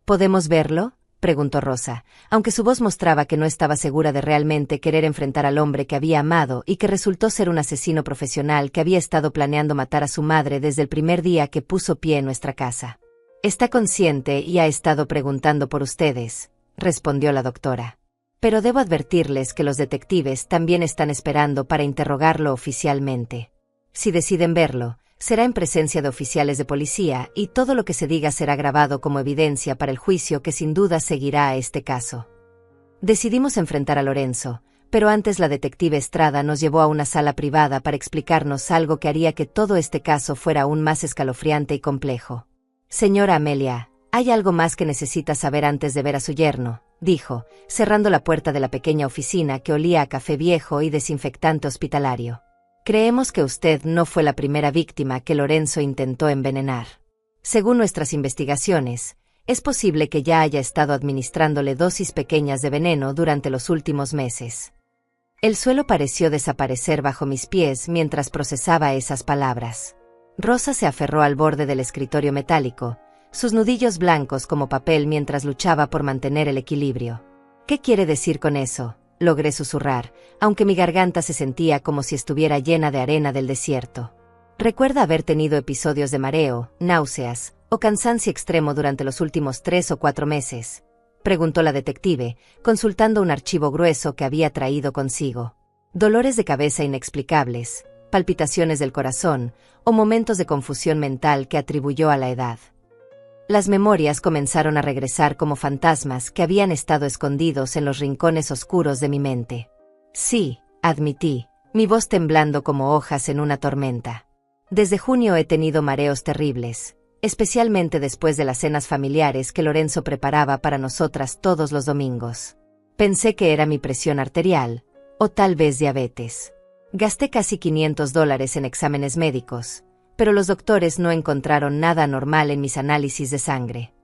A: ¿Podemos verlo?, preguntó Rosa, aunque su voz mostraba que no estaba segura de realmente querer enfrentar al hombre que había amado y que resultó ser un asesino profesional que había estado planeando matar a su madre desde el primer día que puso pie en nuestra casa. Está consciente y ha estado preguntando por ustedes, respondió la doctora. Pero debo advertirles que los detectives también están esperando para interrogarlo oficialmente. Si deciden verlo, será en presencia de oficiales de policía y todo lo que se diga será grabado como evidencia para el juicio que sin duda seguirá a este caso. Decidimos enfrentar a Lorenzo, pero antes la detective Estrada nos llevó a una sala privada para explicarnos algo que haría que todo este caso fuera aún más escalofriante y complejo. Señora Amelia, hay algo más que necesita saber antes de ver a su yerno, dijo, cerrando la puerta de la pequeña oficina que olía a café viejo y desinfectante hospitalario. Creemos que usted no fue la primera víctima que Lorenzo intentó envenenar. Según nuestras investigaciones, es posible que ya haya estado administrándole dosis pequeñas de veneno durante los últimos meses. El suelo pareció desaparecer bajo mis pies mientras procesaba esas palabras. Rosa se aferró al borde del escritorio metálico, sus nudillos blancos como papel mientras luchaba por mantener el equilibrio. ¿Qué quiere decir con eso?, logré susurrar, aunque mi garganta se sentía como si estuviera llena de arena del desierto. ¿Recuerda haber tenido episodios de mareo, náuseas o cansancio extremo durante los últimos 3 o 4 meses? Preguntó la detective, consultando un archivo grueso que había traído consigo. Dolores de cabeza inexplicables, palpitaciones del corazón o momentos de confusión mental que atribuyó a la edad. Las memorias comenzaron a regresar como fantasmas que habían estado escondidos en los rincones oscuros de mi mente. Sí, admití, mi voz temblando como hojas en una tormenta. Desde junio he tenido mareos terribles, especialmente después de las cenas familiares que Lorenzo preparaba para nosotras todos los domingos. Pensé que era mi presión arterial, o tal vez diabetes. Gasté casi $500 en exámenes médicos, pero los doctores no encontraron nada anormal en mis análisis de sangre.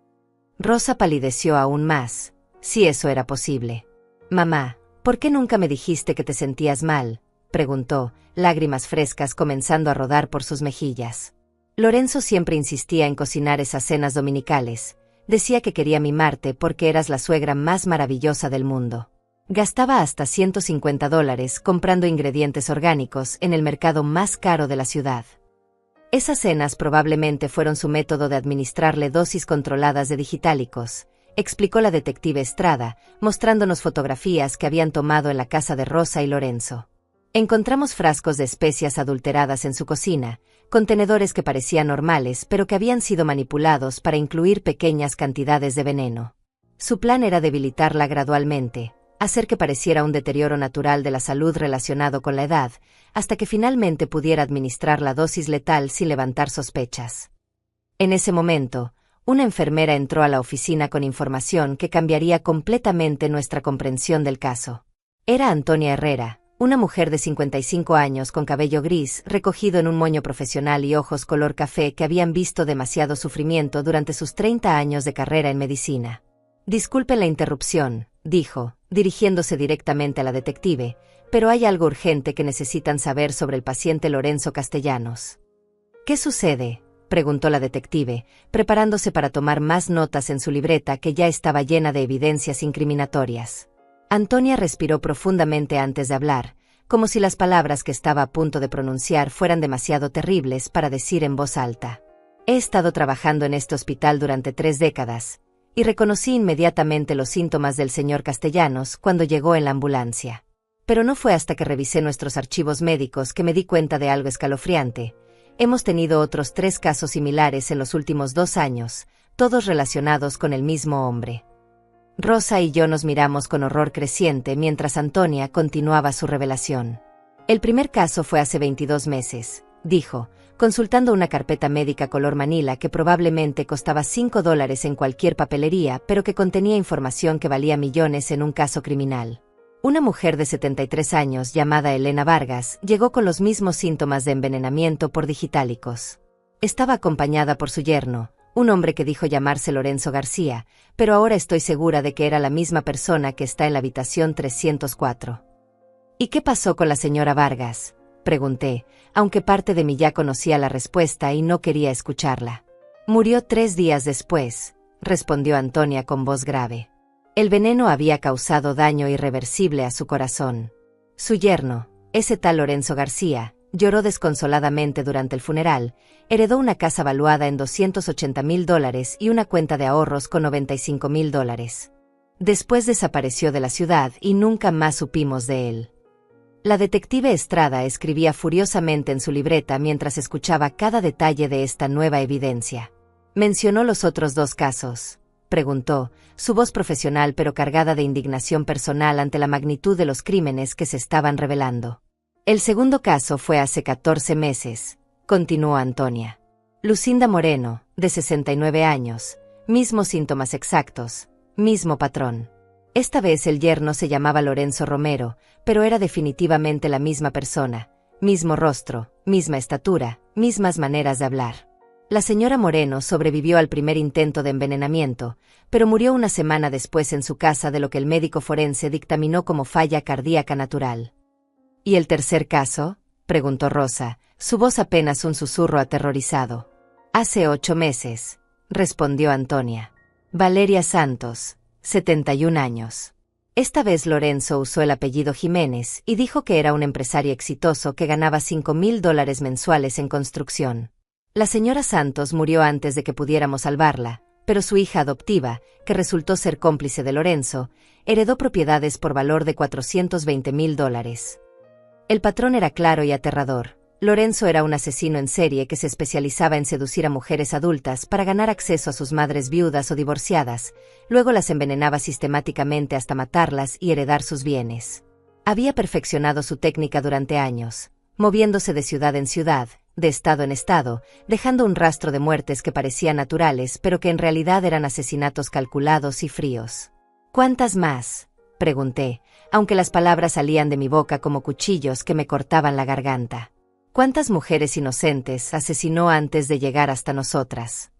A: Rosa palideció aún más, si eso era posible. «Mamá, ¿por qué nunca me dijiste que te sentías mal?», preguntó, lágrimas frescas comenzando a rodar por sus mejillas. Lorenzo siempre insistía en cocinar esas cenas dominicales. Decía que quería mimarte porque eras la suegra más maravillosa del mundo. Gastaba hasta $150 comprando ingredientes orgánicos en el mercado más caro de la ciudad. Esas cenas probablemente fueron su método de administrarle dosis controladas de digitálicos, explicó la detective Estrada, mostrándonos fotografías que habían tomado en la casa de Rosa y Lorenzo. Encontramos frascos de especias adulteradas en su cocina, contenedores que parecían normales pero que habían sido manipulados para incluir pequeñas cantidades de veneno. Su plan era debilitarla gradualmente, hacer que pareciera un deterioro natural de la salud relacionado con la edad, hasta que finalmente pudiera administrar la dosis letal sin levantar sospechas. En ese momento, una enfermera entró a la oficina con información que cambiaría completamente nuestra comprensión del caso. Era Antonia Herrera, una mujer de 55 años con cabello gris recogido en un moño profesional y ojos color café que habían visto demasiado sufrimiento durante sus 30 años de carrera en medicina. «Disculpen la interrupción», dijo, dirigiéndose directamente a la detective, «pero hay algo urgente que necesitan saber sobre el paciente Lorenzo Castellanos». «¿Qué sucede?», preguntó la detective, preparándose para tomar más notas en su libreta que ya estaba llena de evidencias incriminatorias. Antonia respiró profundamente antes de hablar, como si las palabras que estaba a punto de pronunciar fueran demasiado terribles para decir en voz alta. «He estado trabajando en este hospital durante 3 décadas, y reconocí inmediatamente los síntomas del señor Castellanos cuando llegó en la ambulancia. Pero no fue hasta que revisé nuestros archivos médicos que me di cuenta de algo escalofriante. Hemos tenido otros 3 casos similares en los últimos 2 años, todos relacionados con el mismo hombre». Rosa y yo nos miramos con horror creciente mientras Antonia continuaba su revelación. «El primer caso fue hace 22 meses», dijo, consultando una carpeta médica color manila que probablemente costaba $5 en cualquier papelería, pero que contenía información que valía millones en un caso criminal. Una mujer de 73 años llamada Elena Vargas llegó con los mismos síntomas de envenenamiento por digitálicos. Estaba acompañada por su yerno, un hombre que dijo llamarse Lorenzo García, pero ahora estoy segura de que era la misma persona que está en la habitación 304. «¿Y qué pasó con la señora Vargas?», pregunté, aunque parte de mí ya conocía la respuesta y no quería escucharla. «Murió 3 días después», respondió Antonia con voz grave. «El veneno había causado daño irreversible a su corazón. Su yerno, ese tal Lorenzo García, lloró desconsoladamente durante el funeral, heredó una casa valuada en $280,000 y una cuenta de ahorros con $95,000. Después desapareció de la ciudad y nunca más supimos de él». La detective Estrada escribía furiosamente en su libreta mientras escuchaba cada detalle de esta nueva evidencia. «¿Mencionó los otros 2 casos?», preguntó, su voz profesional pero cargada de indignación personal ante la magnitud de los crímenes que se estaban revelando. «El segundo caso fue hace 14 meses», continuó Antonia. «Lucinda Moreno, de 69 años, mismos síntomas exactos, mismo patrón. Esta vez el yerno se llamaba Lorenzo Romero, pero era definitivamente la misma persona, mismo rostro, misma estatura, mismas maneras de hablar. La señora Moreno sobrevivió al primer intento de envenenamiento, pero murió una semana después en su casa de lo que el médico forense dictaminó como falla cardíaca natural». «¿Y el tercer caso?», preguntó Rosa, su voz apenas un susurro aterrorizado. «Hace 8 meses», respondió Antonia. «Valeria Santos, 71 años. Esta vez Lorenzo usó el apellido Jiménez y dijo que era un empresario exitoso que ganaba $5,000 mensuales en construcción. La señora Santos murió antes de que pudiéramos salvarla, pero su hija adoptiva, que resultó ser cómplice de Lorenzo, heredó propiedades por valor de $420,000. El patrón era claro y aterrador. Lorenzo era un asesino en serie que se especializaba en seducir a mujeres adultas para ganar acceso a sus madres viudas o divorciadas, luego las envenenaba sistemáticamente hasta matarlas y heredar sus bienes. Había perfeccionado su técnica durante años, moviéndose de ciudad en ciudad, de estado en estado, dejando un rastro de muertes que parecían naturales pero que en realidad eran asesinatos calculados y fríos. «¿Cuántas más?», pregunté, aunque las palabras salían de mi boca como cuchillos que me cortaban la garganta. ¿Cuántas mujeres inocentes asesinó antes de llegar hasta nosotras?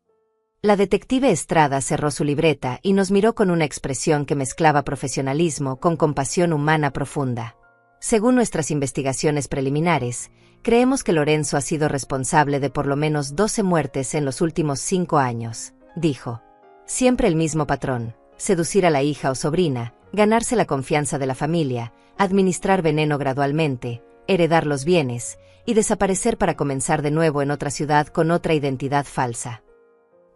A: La detective Estrada cerró su libreta y nos miró con una expresión que mezclaba profesionalismo con compasión humana profunda. Según nuestras investigaciones preliminares, creemos que Lorenzo ha sido responsable de por lo menos 12 muertes en los últimos 5 años, dijo. Siempre el mismo patrón: seducir a la hija o sobrina, ganarse la confianza de la familia, administrar veneno gradualmente, heredar los bienes, y desaparecer para comenzar de nuevo en otra ciudad con otra identidad falsa.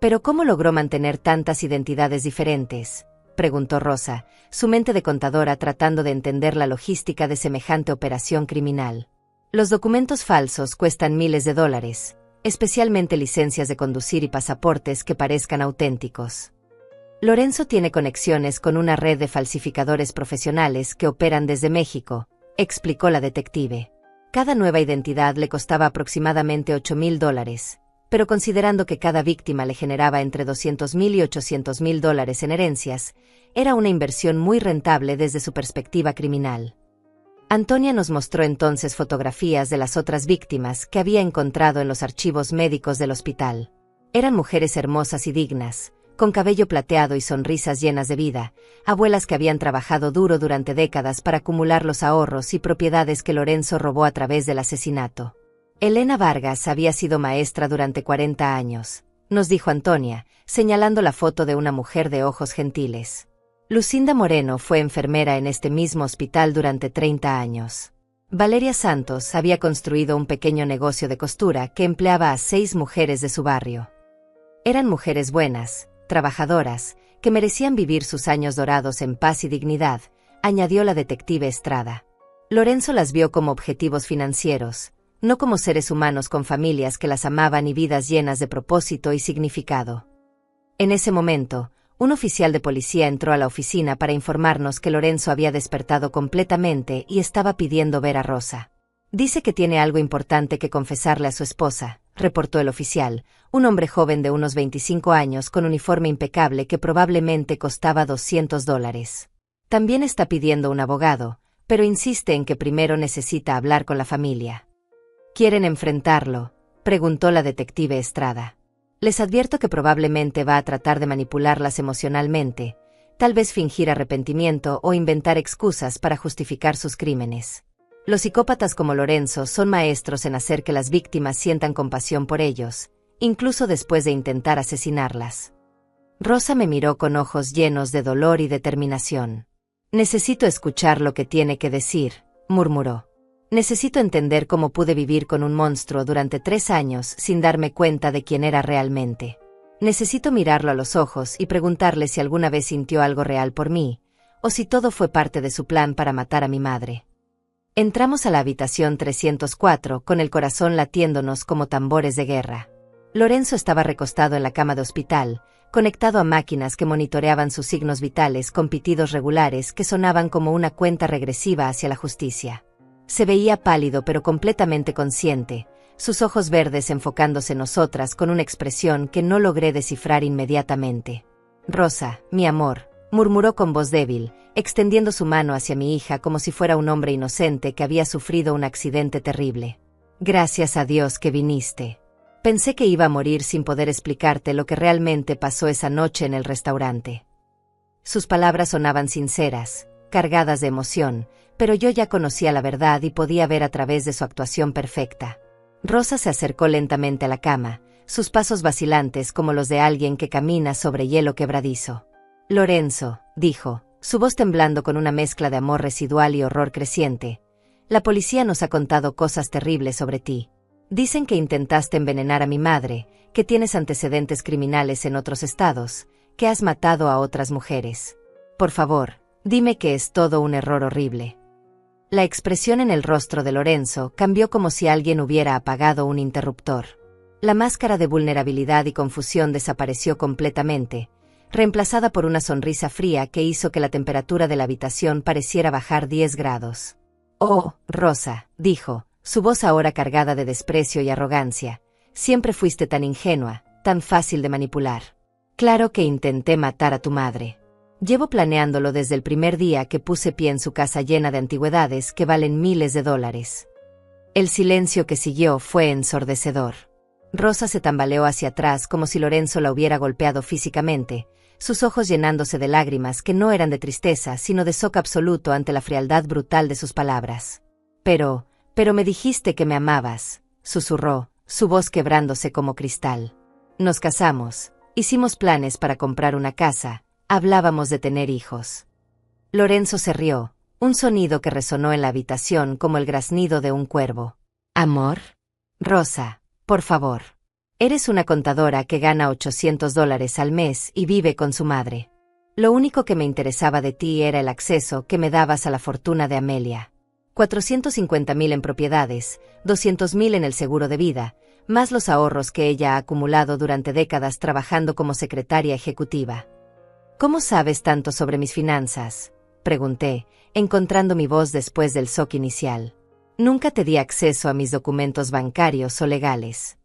A: ¿Pero cómo logró mantener tantas identidades diferentes?, preguntó Rosa, su mente de contadora tratando de entender la logística de semejante operación criminal. Los documentos falsos cuestan miles de dólares, especialmente licencias de conducir y pasaportes que parezcan auténticos. Lorenzo tiene conexiones con una red de falsificadores profesionales que operan desde México, explicó la detective. Cada nueva identidad le costaba aproximadamente $8,000, pero considerando que cada víctima le generaba entre $200,000 y $800,000 en herencias, era una inversión muy rentable desde su perspectiva criminal. Antonia nos mostró entonces fotografías de las otras víctimas que había encontrado en los archivos médicos del hospital. Eran mujeres hermosas y dignas, con cabello plateado y sonrisas llenas de vida, abuelas que habían trabajado duro durante décadas para acumular los ahorros y propiedades que Lorenzo robó a través del asesinato. Elena Vargas había sido maestra durante 40 años, nos dijo Antonia, señalando la foto de una mujer de ojos gentiles. Lucinda Moreno fue enfermera en este mismo hospital durante 30 años. Valeria Santos había construido un pequeño negocio de costura que empleaba a 6 mujeres de su barrio. Eran mujeres buenas, trabajadoras, que merecían vivir sus años dorados en paz y dignidad, añadió la detective Estrada. Lorenzo las vio como objetivos financieros, no como seres humanos con familias que las amaban y vidas llenas de propósito y significado. En ese momento, un oficial de policía entró a la oficina para informarnos que Lorenzo había despertado completamente y estaba pidiendo ver a Rosa. Dice que tiene algo importante que confesarle a su esposa, reportó el oficial, un hombre joven de unos 25 años con uniforme impecable que probablemente costaba $200. También está pidiendo un abogado, pero insiste en que primero necesita hablar con la familia. ¿Quieren enfrentarlo?, preguntó la detective Estrada. Les advierto que probablemente va a tratar de manipularlas emocionalmente, tal vez fingir arrepentimiento o inventar excusas para justificar sus crímenes. Los psicópatas como Lorenzo son maestros en hacer que las víctimas sientan compasión por ellos, incluso después de intentar asesinarlas. Rosa me miró con ojos llenos de dolor y determinación. Necesito escuchar lo que tiene que decir, murmuró. Necesito entender cómo pude vivir con un monstruo durante 3 años sin darme cuenta de quién era realmente. Necesito mirarlo a los ojos y preguntarle si alguna vez sintió algo real por mí, o si todo fue parte de su plan para matar a mi madre. Entramos a la habitación 304 con el corazón latiéndonos como tambores de guerra. Lorenzo estaba recostado en la cama de hospital, conectado a máquinas que monitoreaban sus signos vitales con pitidos regulares que sonaban como una cuenta regresiva hacia la justicia. Se veía pálido pero completamente consciente, sus ojos verdes enfocándose en nosotras con una expresión que no logré descifrar inmediatamente. Rosa, mi amor, murmuró con voz débil, extendiendo su mano hacia mi hija como si fuera un hombre inocente que había sufrido un accidente terrible. Gracias a Dios que viniste. Pensé que iba a morir sin poder explicarte lo que realmente pasó esa noche en el restaurante. Sus palabras sonaban sinceras, cargadas de emoción, pero yo ya conocía la verdad y podía ver a través de su actuación perfecta. Rosa se acercó lentamente a la cama, sus pasos vacilantes como los de alguien que camina sobre hielo quebradizo. Lorenzo, dijo, su voz temblando con una mezcla de amor residual y horror creciente. La policía nos ha contado cosas terribles sobre ti. Dicen que intentaste envenenar a mi madre, que tienes antecedentes criminales en otros estados, que has matado a otras mujeres. Por favor, dime que es todo un error horrible. La expresión en el rostro de Lorenzo cambió como si alguien hubiera apagado un interruptor. La máscara de vulnerabilidad y confusión desapareció completamente, reemplazada por una sonrisa fría que hizo que la temperatura de la habitación pareciera bajar 10 grados. Oh, Rosa, dijo, su voz ahora cargada de desprecio y arrogancia, siempre fuiste tan ingenua, tan fácil de manipular. Claro que intenté matar a tu madre. Llevo planeándolo desde el primer día que puse pie en su casa llena de antigüedades que valen miles de dólares. El silencio que siguió fue ensordecedor. Rosa se tambaleó hacia atrás como si Lorenzo la hubiera golpeado físicamente, sus ojos llenándose de lágrimas que no eran de tristeza sino de shock absoluto ante la frialdad brutal de sus palabras. Pero me dijiste que me amabas, susurró, su voz quebrándose como cristal. Nos casamos, hicimos planes para comprar una casa, hablábamos de tener hijos. Lorenzo se rió, un sonido que resonó en la habitación como el graznido de un cuervo. ¿Amor? Rosa, por favor. Eres una contadora que gana $800 al mes y vive con su madre. Lo único que me interesaba de ti era el acceso que me dabas a la fortuna de Amelia. 450,000 en propiedades, 200,000 en el seguro de vida, más los ahorros que ella ha acumulado durante décadas trabajando como secretaria ejecutiva. ¿Cómo sabes tanto sobre mis finanzas?, pregunté, encontrando mi voz después del shock inicial. Nunca te di acceso a mis documentos bancarios o legales.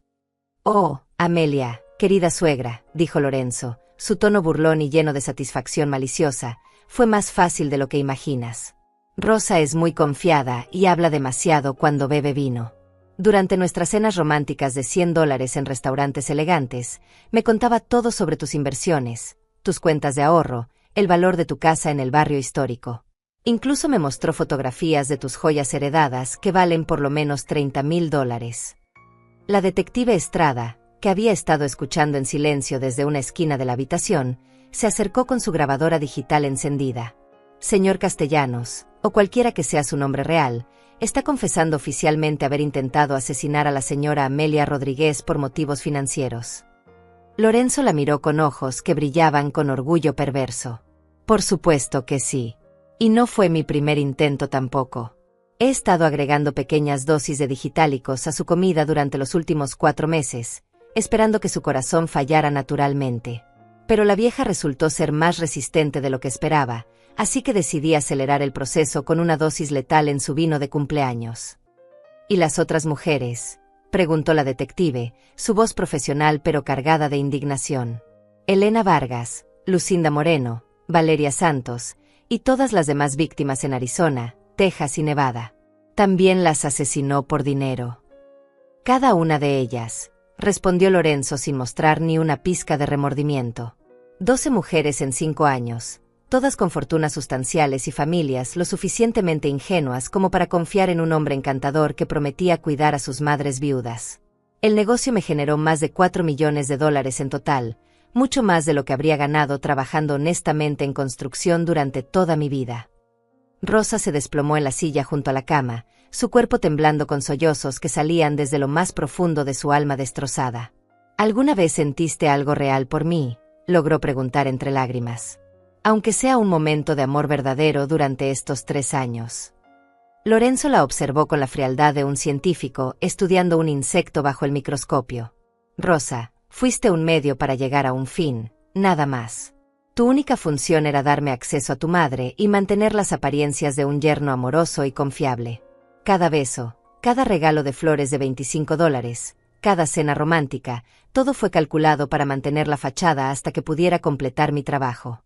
A: Oh, Amelia, querida suegra, dijo Lorenzo, su tono burlón y lleno de satisfacción maliciosa, fue más fácil de lo que imaginas. Rosa es muy confiada y habla demasiado cuando bebe vino. Durante nuestras cenas románticas de $100 en restaurantes elegantes, me contaba todo sobre tus inversiones, tus cuentas de ahorro, el valor de tu casa en el barrio histórico. Incluso me mostró fotografías de tus joyas heredadas que valen por lo menos $30,000. La detective Estrada, que había estado escuchando en silencio desde una esquina de la habitación, se acercó con su grabadora digital encendida. Señor Castellanos, o cualquiera que sea su nombre real, está confesando oficialmente haber intentado asesinar a la señora Amelia Rodríguez por motivos financieros. Lorenzo la miró con ojos que brillaban con orgullo perverso. Por supuesto que sí. Y no fue mi primer intento tampoco. He estado agregando pequeñas dosis de digitálicos a su comida durante los últimos 4 meses, esperando que su corazón fallara naturalmente. Pero la vieja resultó ser más resistente de lo que esperaba, así que decidí acelerar el proceso con una dosis letal en su vino de cumpleaños. ¿Y las otras mujeres?, preguntó la detective, su voz profesional pero cargada de indignación. Elena Vargas, Lucinda Moreno, Valeria Santos, y todas las demás víctimas en Arizona, Texas y Nevada. También las asesinó por dinero. Cada una de ellas, respondió Lorenzo sin mostrar ni una pizca de remordimiento. 12 mujeres en 5 años, todas con fortunas sustanciales y familias lo suficientemente ingenuas como para confiar en un hombre encantador que prometía cuidar a sus madres viudas. El negocio me generó más de $4 millones en total, mucho más de lo que habría ganado trabajando honestamente en construcción durante toda mi vida. Rosa se desplomó en la silla junto a la cama, su cuerpo temblando con sollozos que salían desde lo más profundo de su alma destrozada. ¿Alguna vez sentiste algo real por mí?, logró preguntar entre lágrimas. Aunque sea un momento de amor verdadero durante estos 3 años. Lorenzo la observó con la frialdad de un científico estudiando un insecto bajo el microscopio. Rosa, fuiste un medio para llegar a un fin, nada más. Tu única función era darme acceso a tu madre y mantener las apariencias de un yerno amoroso y confiable. Cada beso, cada regalo de flores de $25, cada cena romántica, todo fue calculado para mantener la fachada hasta que pudiera completar mi trabajo.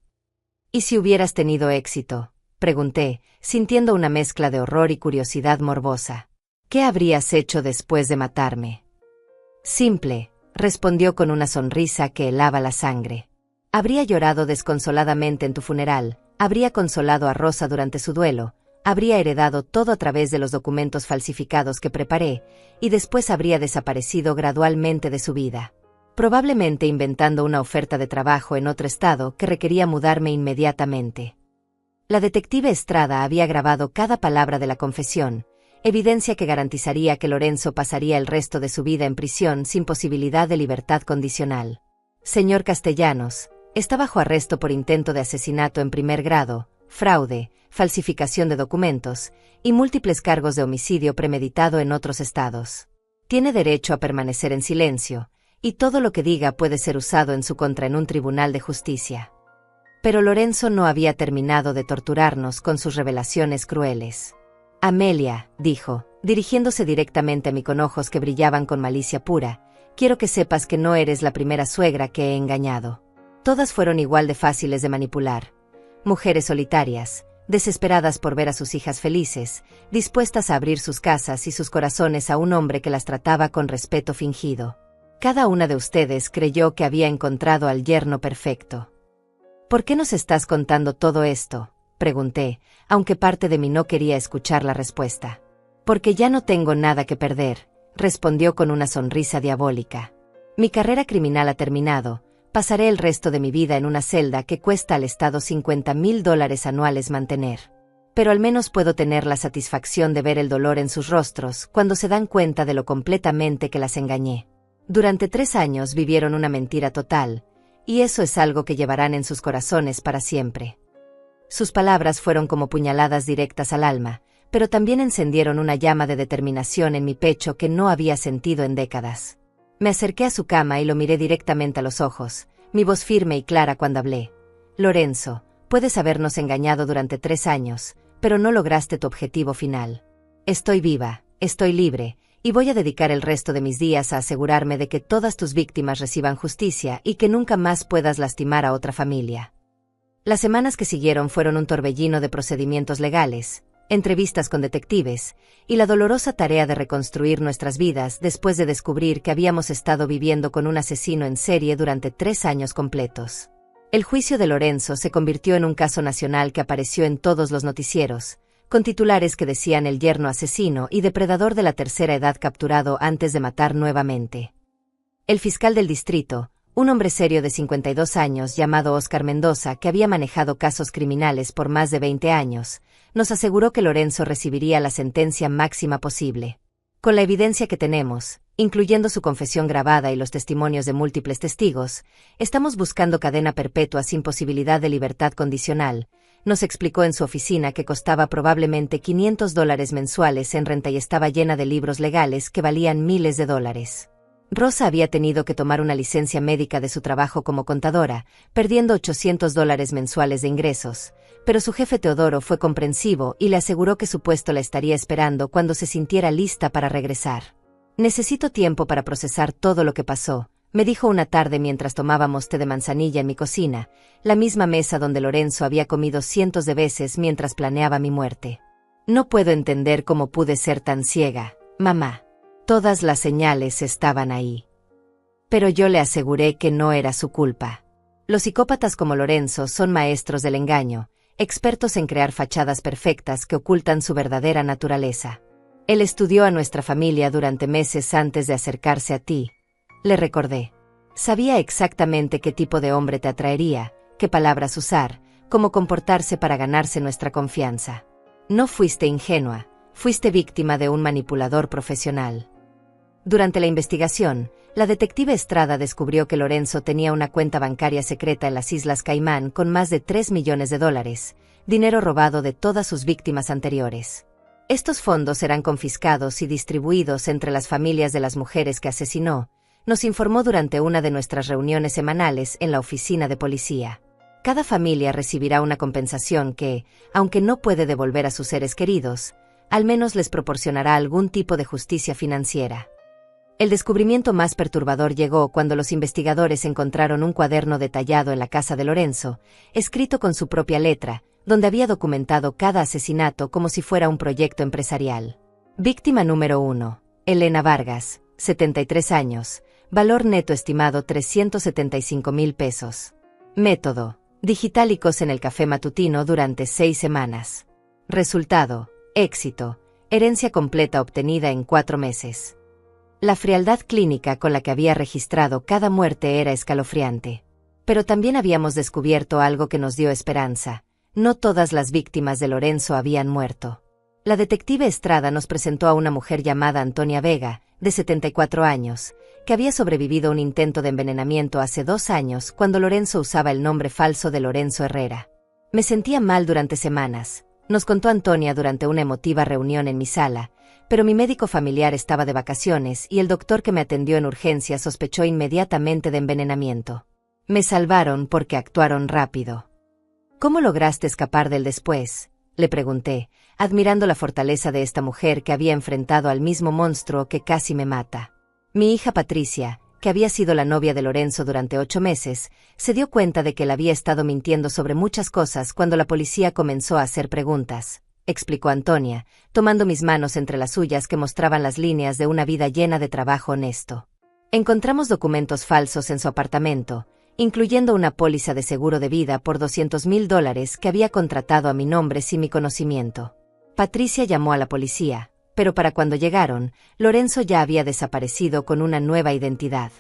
A: ¿Y si hubieras tenido éxito?, pregunté, sintiendo una mezcla de horror y curiosidad morbosa. ¿Qué habrías hecho después de matarme? Simple, respondió con una sonrisa que helaba la sangre. Habría llorado desconsoladamente en tu funeral, habría consolado a Rosa durante su duelo, habría heredado todo a través de los documentos falsificados que preparé, y después habría desaparecido gradualmente de su vida. Probablemente inventando una oferta de trabajo en otro estado que requería mudarme inmediatamente. La detective Estrada había grabado cada palabra de la confesión, evidencia que garantizaría que Lorenzo pasaría el resto de su vida en prisión sin posibilidad de libertad condicional. Señor Castellanos, está bajo arresto por intento de asesinato en primer grado, fraude, falsificación de documentos y múltiples cargos de homicidio premeditado en otros estados. Tiene derecho a permanecer en silencio, y todo lo que diga puede ser usado en su contra en un tribunal de justicia. Pero Lorenzo no había terminado de torturarnos con sus revelaciones crueles. Amelia, dijo, dirigiéndose directamente a mí con ojos que brillaban con malicia pura, quiero que sepas que no eres la primera suegra que he engañado. Todas fueron igual de fáciles de manipular. Mujeres solitarias, desesperadas por ver a sus hijas felices, dispuestas a abrir sus casas y sus corazones a un hombre que las trataba con respeto fingido. Cada una de ustedes creyó que había encontrado al yerno perfecto. ¿Por qué nos estás contando todo esto?, pregunté, aunque parte de mí no quería escuchar la respuesta. Porque ya no tengo nada que perder, respondió con una sonrisa diabólica. Mi carrera criminal ha terminado, pasaré el resto de mi vida en una celda que cuesta al Estado $50,000 anuales mantener. Pero al menos puedo tener la satisfacción de ver el dolor en sus rostros cuando se dan cuenta de lo completamente que las engañé. Durante 3 años vivieron una mentira total, y eso es algo que llevarán en sus corazones para siempre. Sus palabras fueron como puñaladas directas al alma, pero también encendieron una llama de determinación en mi pecho que no había sentido en décadas. Me acerqué a su cama y lo miré directamente a los ojos, mi voz firme y clara cuando hablé. Lorenzo, puedes habernos engañado durante 3 años, pero no lograste tu objetivo final. Estoy viva, estoy libre, y voy a dedicar el resto de mis días a asegurarme de que todas tus víctimas reciban justicia y que nunca más puedas lastimar a otra familia. Las semanas que siguieron fueron un torbellino de procedimientos legales, entrevistas con detectives, y la dolorosa tarea de reconstruir nuestras vidas después de descubrir que habíamos estado viviendo con un asesino en serie durante 3 años completos. El juicio de Lorenzo se convirtió en un caso nacional que apareció en todos los noticieros, con titulares que decían el yerno asesino y depredador de la tercera edad capturado antes de matar nuevamente. El fiscal del distrito, un hombre serio de 52 años llamado Oscar Mendoza, que había manejado casos criminales por más de 20 años, nos aseguró que Lorenzo recibiría la sentencia máxima posible. Con la evidencia que tenemos, incluyendo su confesión grabada y los testimonios de múltiples testigos, estamos buscando cadena perpetua sin posibilidad de libertad condicional, nos explicó en su oficina, que costaba probablemente $500 mensuales en renta y estaba llena de libros legales que valían miles de dólares. Rosa había tenido que tomar una licencia médica de su trabajo como contadora, perdiendo $800 mensuales de ingresos, pero su jefe Teodoro fue comprensivo y le aseguró que su puesto la estaría esperando cuando se sintiera lista para regresar. Necesito tiempo para procesar todo lo que pasó, me dijo una tarde mientras tomábamos té de manzanilla en mi cocina, la misma mesa donde Lorenzo había comido cientos de veces mientras planeaba mi muerte. No puedo entender cómo pude ser tan ciega, mamá. Todas las señales estaban ahí. Pero yo le aseguré que no era su culpa. Los psicópatas como Lorenzo son maestros del engaño, expertos en crear fachadas perfectas que ocultan su verdadera naturaleza. Él estudió a nuestra familia durante meses antes de acercarse a ti, le recordé. Sabía exactamente qué tipo de hombre te atraería, qué palabras usar, cómo comportarse para ganarse nuestra confianza. No fuiste ingenua, fuiste víctima de un manipulador profesional. Durante la investigación, la detective Estrada descubrió que Lorenzo tenía una cuenta bancaria secreta en las Islas Caimán con más de $3 millones, dinero robado de todas sus víctimas anteriores. Estos fondos serán confiscados y distribuidos entre las familias de las mujeres que asesinó, nos informó durante una de nuestras reuniones semanales en la oficina de policía. Cada familia recibirá una compensación que, aunque no puede devolver a sus seres queridos, al menos les proporcionará algún tipo de justicia financiera. El descubrimiento más perturbador llegó cuando los investigadores encontraron un cuaderno detallado en la casa de Lorenzo, escrito con su propia letra, donde había documentado cada asesinato como si fuera un proyecto empresarial. Víctima número 1, Elena Vargas, 73 años, valor neto estimado $375,000. Método, digitálicos en el café matutino durante 6 semanas. Resultado, éxito, herencia completa obtenida en 4 meses. La frialdad clínica con la que había registrado cada muerte era escalofriante. Pero también habíamos descubierto algo que nos dio esperanza. No todas las víctimas de Lorenzo habían muerto. La detective Estrada nos presentó a una mujer llamada Antonia Vega, de 74 años, que había sobrevivido a un intento de envenenamiento hace 2 años cuando Lorenzo usaba el nombre falso de Lorenzo Herrera. Me sentía mal durante semanas, nos contó Antonia durante una emotiva reunión en mi sala, pero mi médico familiar estaba de vacaciones y el doctor que me atendió en urgencia sospechó inmediatamente de envenenamiento. Me salvaron porque actuaron rápido. ¿Cómo lograste escapar del después?, le pregunté, admirando la fortaleza de esta mujer que había enfrentado al mismo monstruo que casi me mata. Mi hija Patricia, que había sido la novia de Lorenzo durante 8 meses, se dio cuenta de que él había estado mintiendo sobre muchas cosas cuando la policía comenzó a hacer preguntas, explicó Antonia, tomando mis manos entre las suyas que mostraban las líneas de una vida llena de trabajo honesto. Encontramos documentos falsos en su apartamento, incluyendo una póliza de seguro de vida por $200,000 que había contratado a mi nombre sin mi conocimiento. Patricia llamó a la policía, pero para cuando llegaron, Lorenzo ya había desaparecido con una nueva identidad.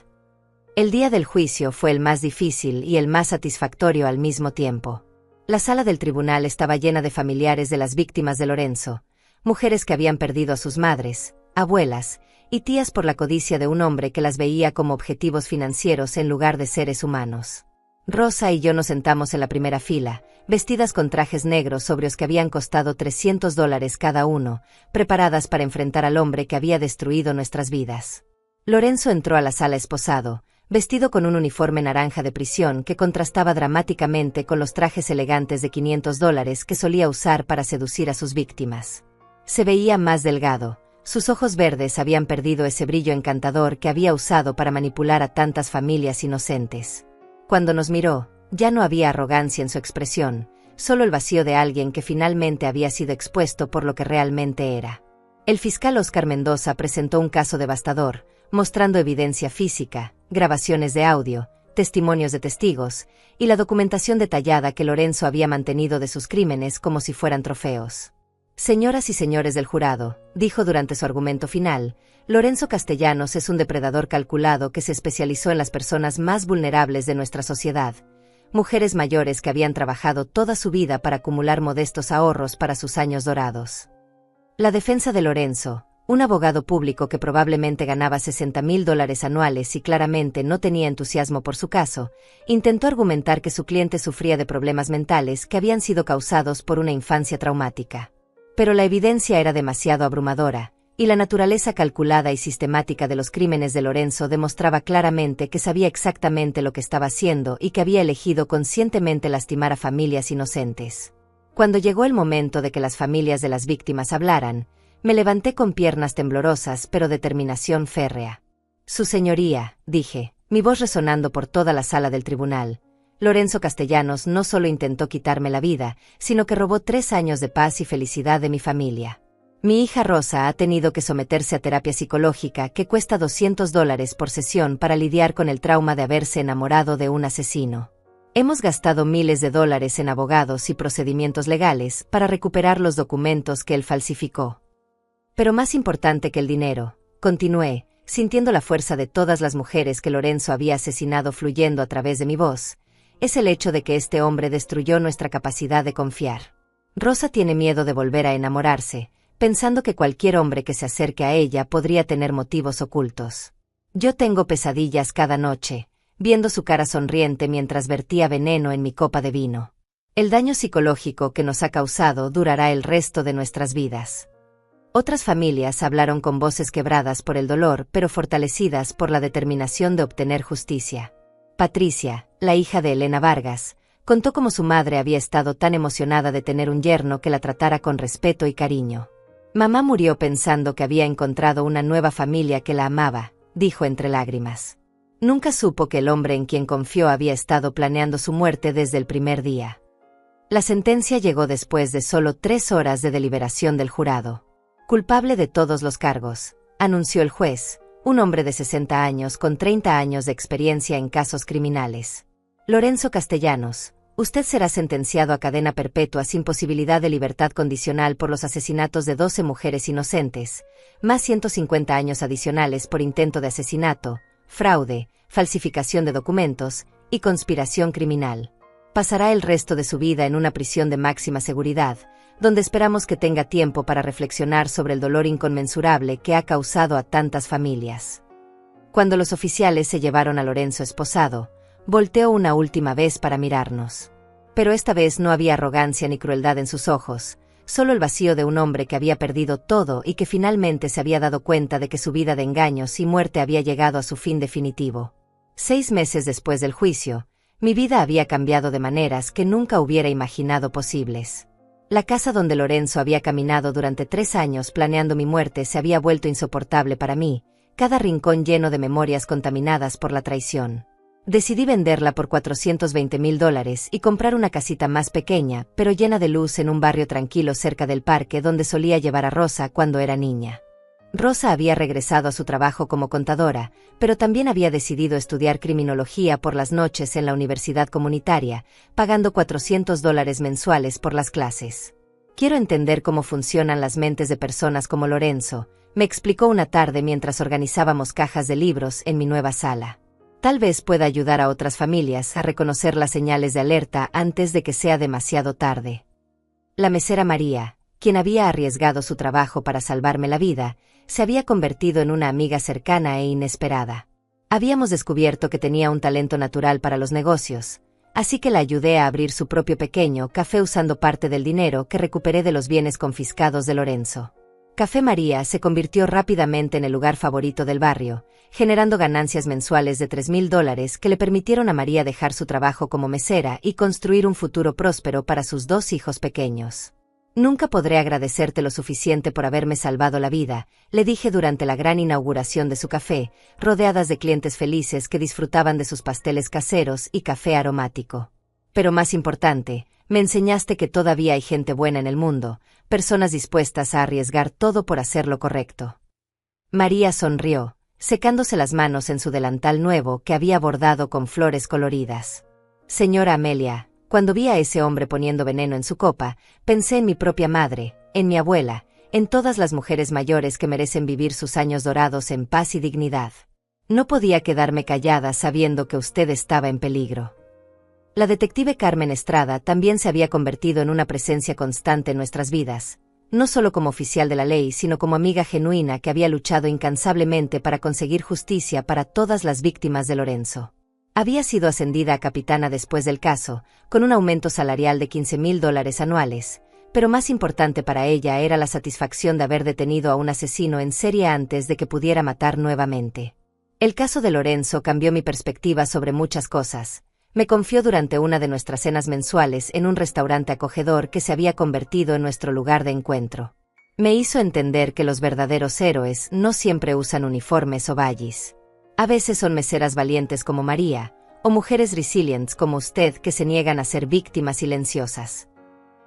A: El día del juicio fue el más difícil y el más satisfactorio al mismo tiempo. La sala del tribunal estaba llena de familiares de las víctimas de Lorenzo, mujeres que habían perdido a sus madres, abuelas y tías por la codicia de un hombre que las veía como objetivos financieros en lugar de seres humanos. Rosa y yo nos sentamos en la primera fila, vestidas con trajes negros sobrios que habían costado $300 cada uno, preparadas para enfrentar al hombre que había destruido nuestras vidas. Lorenzo entró a la sala esposado, vestido con un uniforme naranja de prisión que contrastaba dramáticamente con los trajes elegantes de $500 que solía usar para seducir a sus víctimas. Se veía más delgado, sus ojos verdes habían perdido ese brillo encantador que había usado para manipular a tantas familias inocentes. Cuando nos miró, ya no había arrogancia en su expresión, solo el vacío de alguien que finalmente había sido expuesto por lo que realmente era. El fiscal Oscar Mendoza presentó un caso devastador, mostrando evidencia física, grabaciones de audio, testimonios de testigos, y la documentación detallada que Lorenzo había mantenido de sus crímenes como si fueran trofeos. Señoras y señores del jurado, dijo durante su argumento final, Lorenzo Castellanos es un depredador calculado que se especializó en las personas más vulnerables de nuestra sociedad, mujeres mayores que habían trabajado toda su vida para acumular modestos ahorros para sus años dorados. La defensa de Lorenzo, un abogado público que probablemente ganaba $60,000 anuales y claramente no tenía entusiasmo por su caso, intentó argumentar que su cliente sufría de problemas mentales que habían sido causados por una infancia traumática. Pero la evidencia era demasiado abrumadora, y la naturaleza calculada y sistemática de los crímenes de Lorenzo demostraba claramente que sabía exactamente lo que estaba haciendo y que había elegido conscientemente lastimar a familias inocentes. Cuando llegó el momento de que las familias de las víctimas hablaran, me levanté con piernas temblorosas pero determinación férrea. Su señoría, dije, mi voz resonando por toda la sala del tribunal, Lorenzo Castellanos no solo intentó quitarme la vida, sino que robó 3 años de paz y felicidad de mi familia. Mi hija Rosa ha tenido que someterse a terapia psicológica que cuesta $200 por sesión para lidiar con el trauma de haberse enamorado de un asesino. Hemos gastado miles de dólares en abogados y procedimientos legales para recuperar los documentos que él falsificó. Pero más importante que el dinero, continué, sintiendo la fuerza de todas las mujeres que Lorenzo había asesinado fluyendo a través de mi voz, es el hecho de que este hombre destruyó nuestra capacidad de confiar. Rosa tiene miedo de volver a enamorarse, pensando que cualquier hombre que se acerque a ella podría tener motivos ocultos. Yo tengo pesadillas cada noche, viendo su cara sonriente mientras vertía veneno en mi copa de vino. El daño psicológico que nos ha causado durará el resto de nuestras vidas. Otras familias hablaron con voces quebradas por el dolor pero fortalecidas por la determinación de obtener justicia. Patricia, la hija de Elena Vargas, contó cómo su madre había estado tan emocionada de tener un yerno que la tratara con respeto y cariño. Mamá murió pensando que había encontrado una nueva familia que la amaba, dijo entre lágrimas. Nunca supo que el hombre en quien confió había estado planeando su muerte desde el primer día. La sentencia llegó después de solo 3 horas de deliberación del jurado. Culpable de todos los cargos, anunció el juez, un hombre de 60 años con 30 años de experiencia en casos criminales. Lorenzo Castellanos, usted será sentenciado a cadena perpetua sin posibilidad de libertad condicional por los asesinatos de 12 mujeres inocentes, más 150 años adicionales por intento de asesinato, fraude, falsificación de documentos y conspiración criminal. Pasará el resto de su vida en una prisión de máxima seguridad, donde esperamos que tenga tiempo para reflexionar sobre el dolor inconmensurable que ha causado a tantas familias. Cuando los oficiales se llevaron a Lorenzo esposado, volteó una última vez para mirarnos. Pero esta vez no había arrogancia ni crueldad en sus ojos, solo el vacío de un hombre que había perdido todo y que finalmente se había dado cuenta de que su vida de engaños y muerte había llegado a su fin definitivo. 6 meses después del juicio, mi vida había cambiado de maneras que nunca hubiera imaginado posibles. La casa donde Lorenzo había caminado durante 3 años planeando mi muerte se había vuelto insoportable para mí, cada rincón lleno de memorias contaminadas por la traición. Decidí venderla por $420,000 y comprar una casita más pequeña, pero llena de luz en un barrio tranquilo cerca del parque donde solía llevar a Rosa cuando era niña. Rosa había regresado a su trabajo como contadora, pero también había decidido estudiar criminología por las noches en la universidad comunitaria, pagando $400 mensuales por las clases. Quiero entender cómo funcionan las mentes de personas como Lorenzo, me explicó una tarde mientras organizábamos cajas de libros en mi nueva sala. Tal vez pueda ayudar a otras familias a reconocer las señales de alerta antes de que sea demasiado tarde. La mesera María, quien había arriesgado su trabajo para salvarme la vida, se había convertido en una amiga cercana e inesperada. Habíamos descubierto que tenía un talento natural para los negocios, así que la ayudé a abrir su propio pequeño café usando parte del dinero que recuperé de los bienes confiscados de Lorenzo. Café María se convirtió rápidamente en el lugar favorito del barrio, generando ganancias mensuales de $3,000 que le permitieron a María dejar su trabajo como mesera y construir un futuro próspero para sus 2 hijos pequeños. Nunca podré agradecerte lo suficiente por haberme salvado la vida, le dije durante la gran inauguración de su café, rodeadas de clientes felices que disfrutaban de sus pasteles caseros y café aromático. Pero más importante, me enseñaste que todavía hay gente buena en el mundo, personas dispuestas a arriesgar todo por hacer lo correcto. María sonrió, secándose las manos en su delantal nuevo que había bordado con flores coloridas. Señora Amelia, cuando vi a ese hombre poniendo veneno en su copa, pensé en mi propia madre, en mi abuela, en todas las mujeres mayores que merecen vivir sus años dorados en paz y dignidad. No podía quedarme callada sabiendo que usted estaba en peligro. La detective Carmen Estrada también se había convertido en una presencia constante en nuestras vidas, no solo como oficial de la ley, sino como amiga genuina que había luchado incansablemente para conseguir justicia para todas las víctimas de Lorenzo. Había sido ascendida a capitana después del caso, con un aumento salarial de $15,000 anuales, pero más importante para ella era la satisfacción de haber detenido a un asesino en serie antes de que pudiera matar nuevamente. El caso de Lorenzo cambió mi perspectiva sobre muchas cosas. Me confió durante una de nuestras cenas mensuales en un restaurante acogedor que se había convertido en nuestro lugar de encuentro. Me hizo entender que los verdaderos héroes no siempre usan uniformes o baggies. A veces son meseras valientes como María, o mujeres resilientes como usted que se niegan a ser víctimas silenciosas.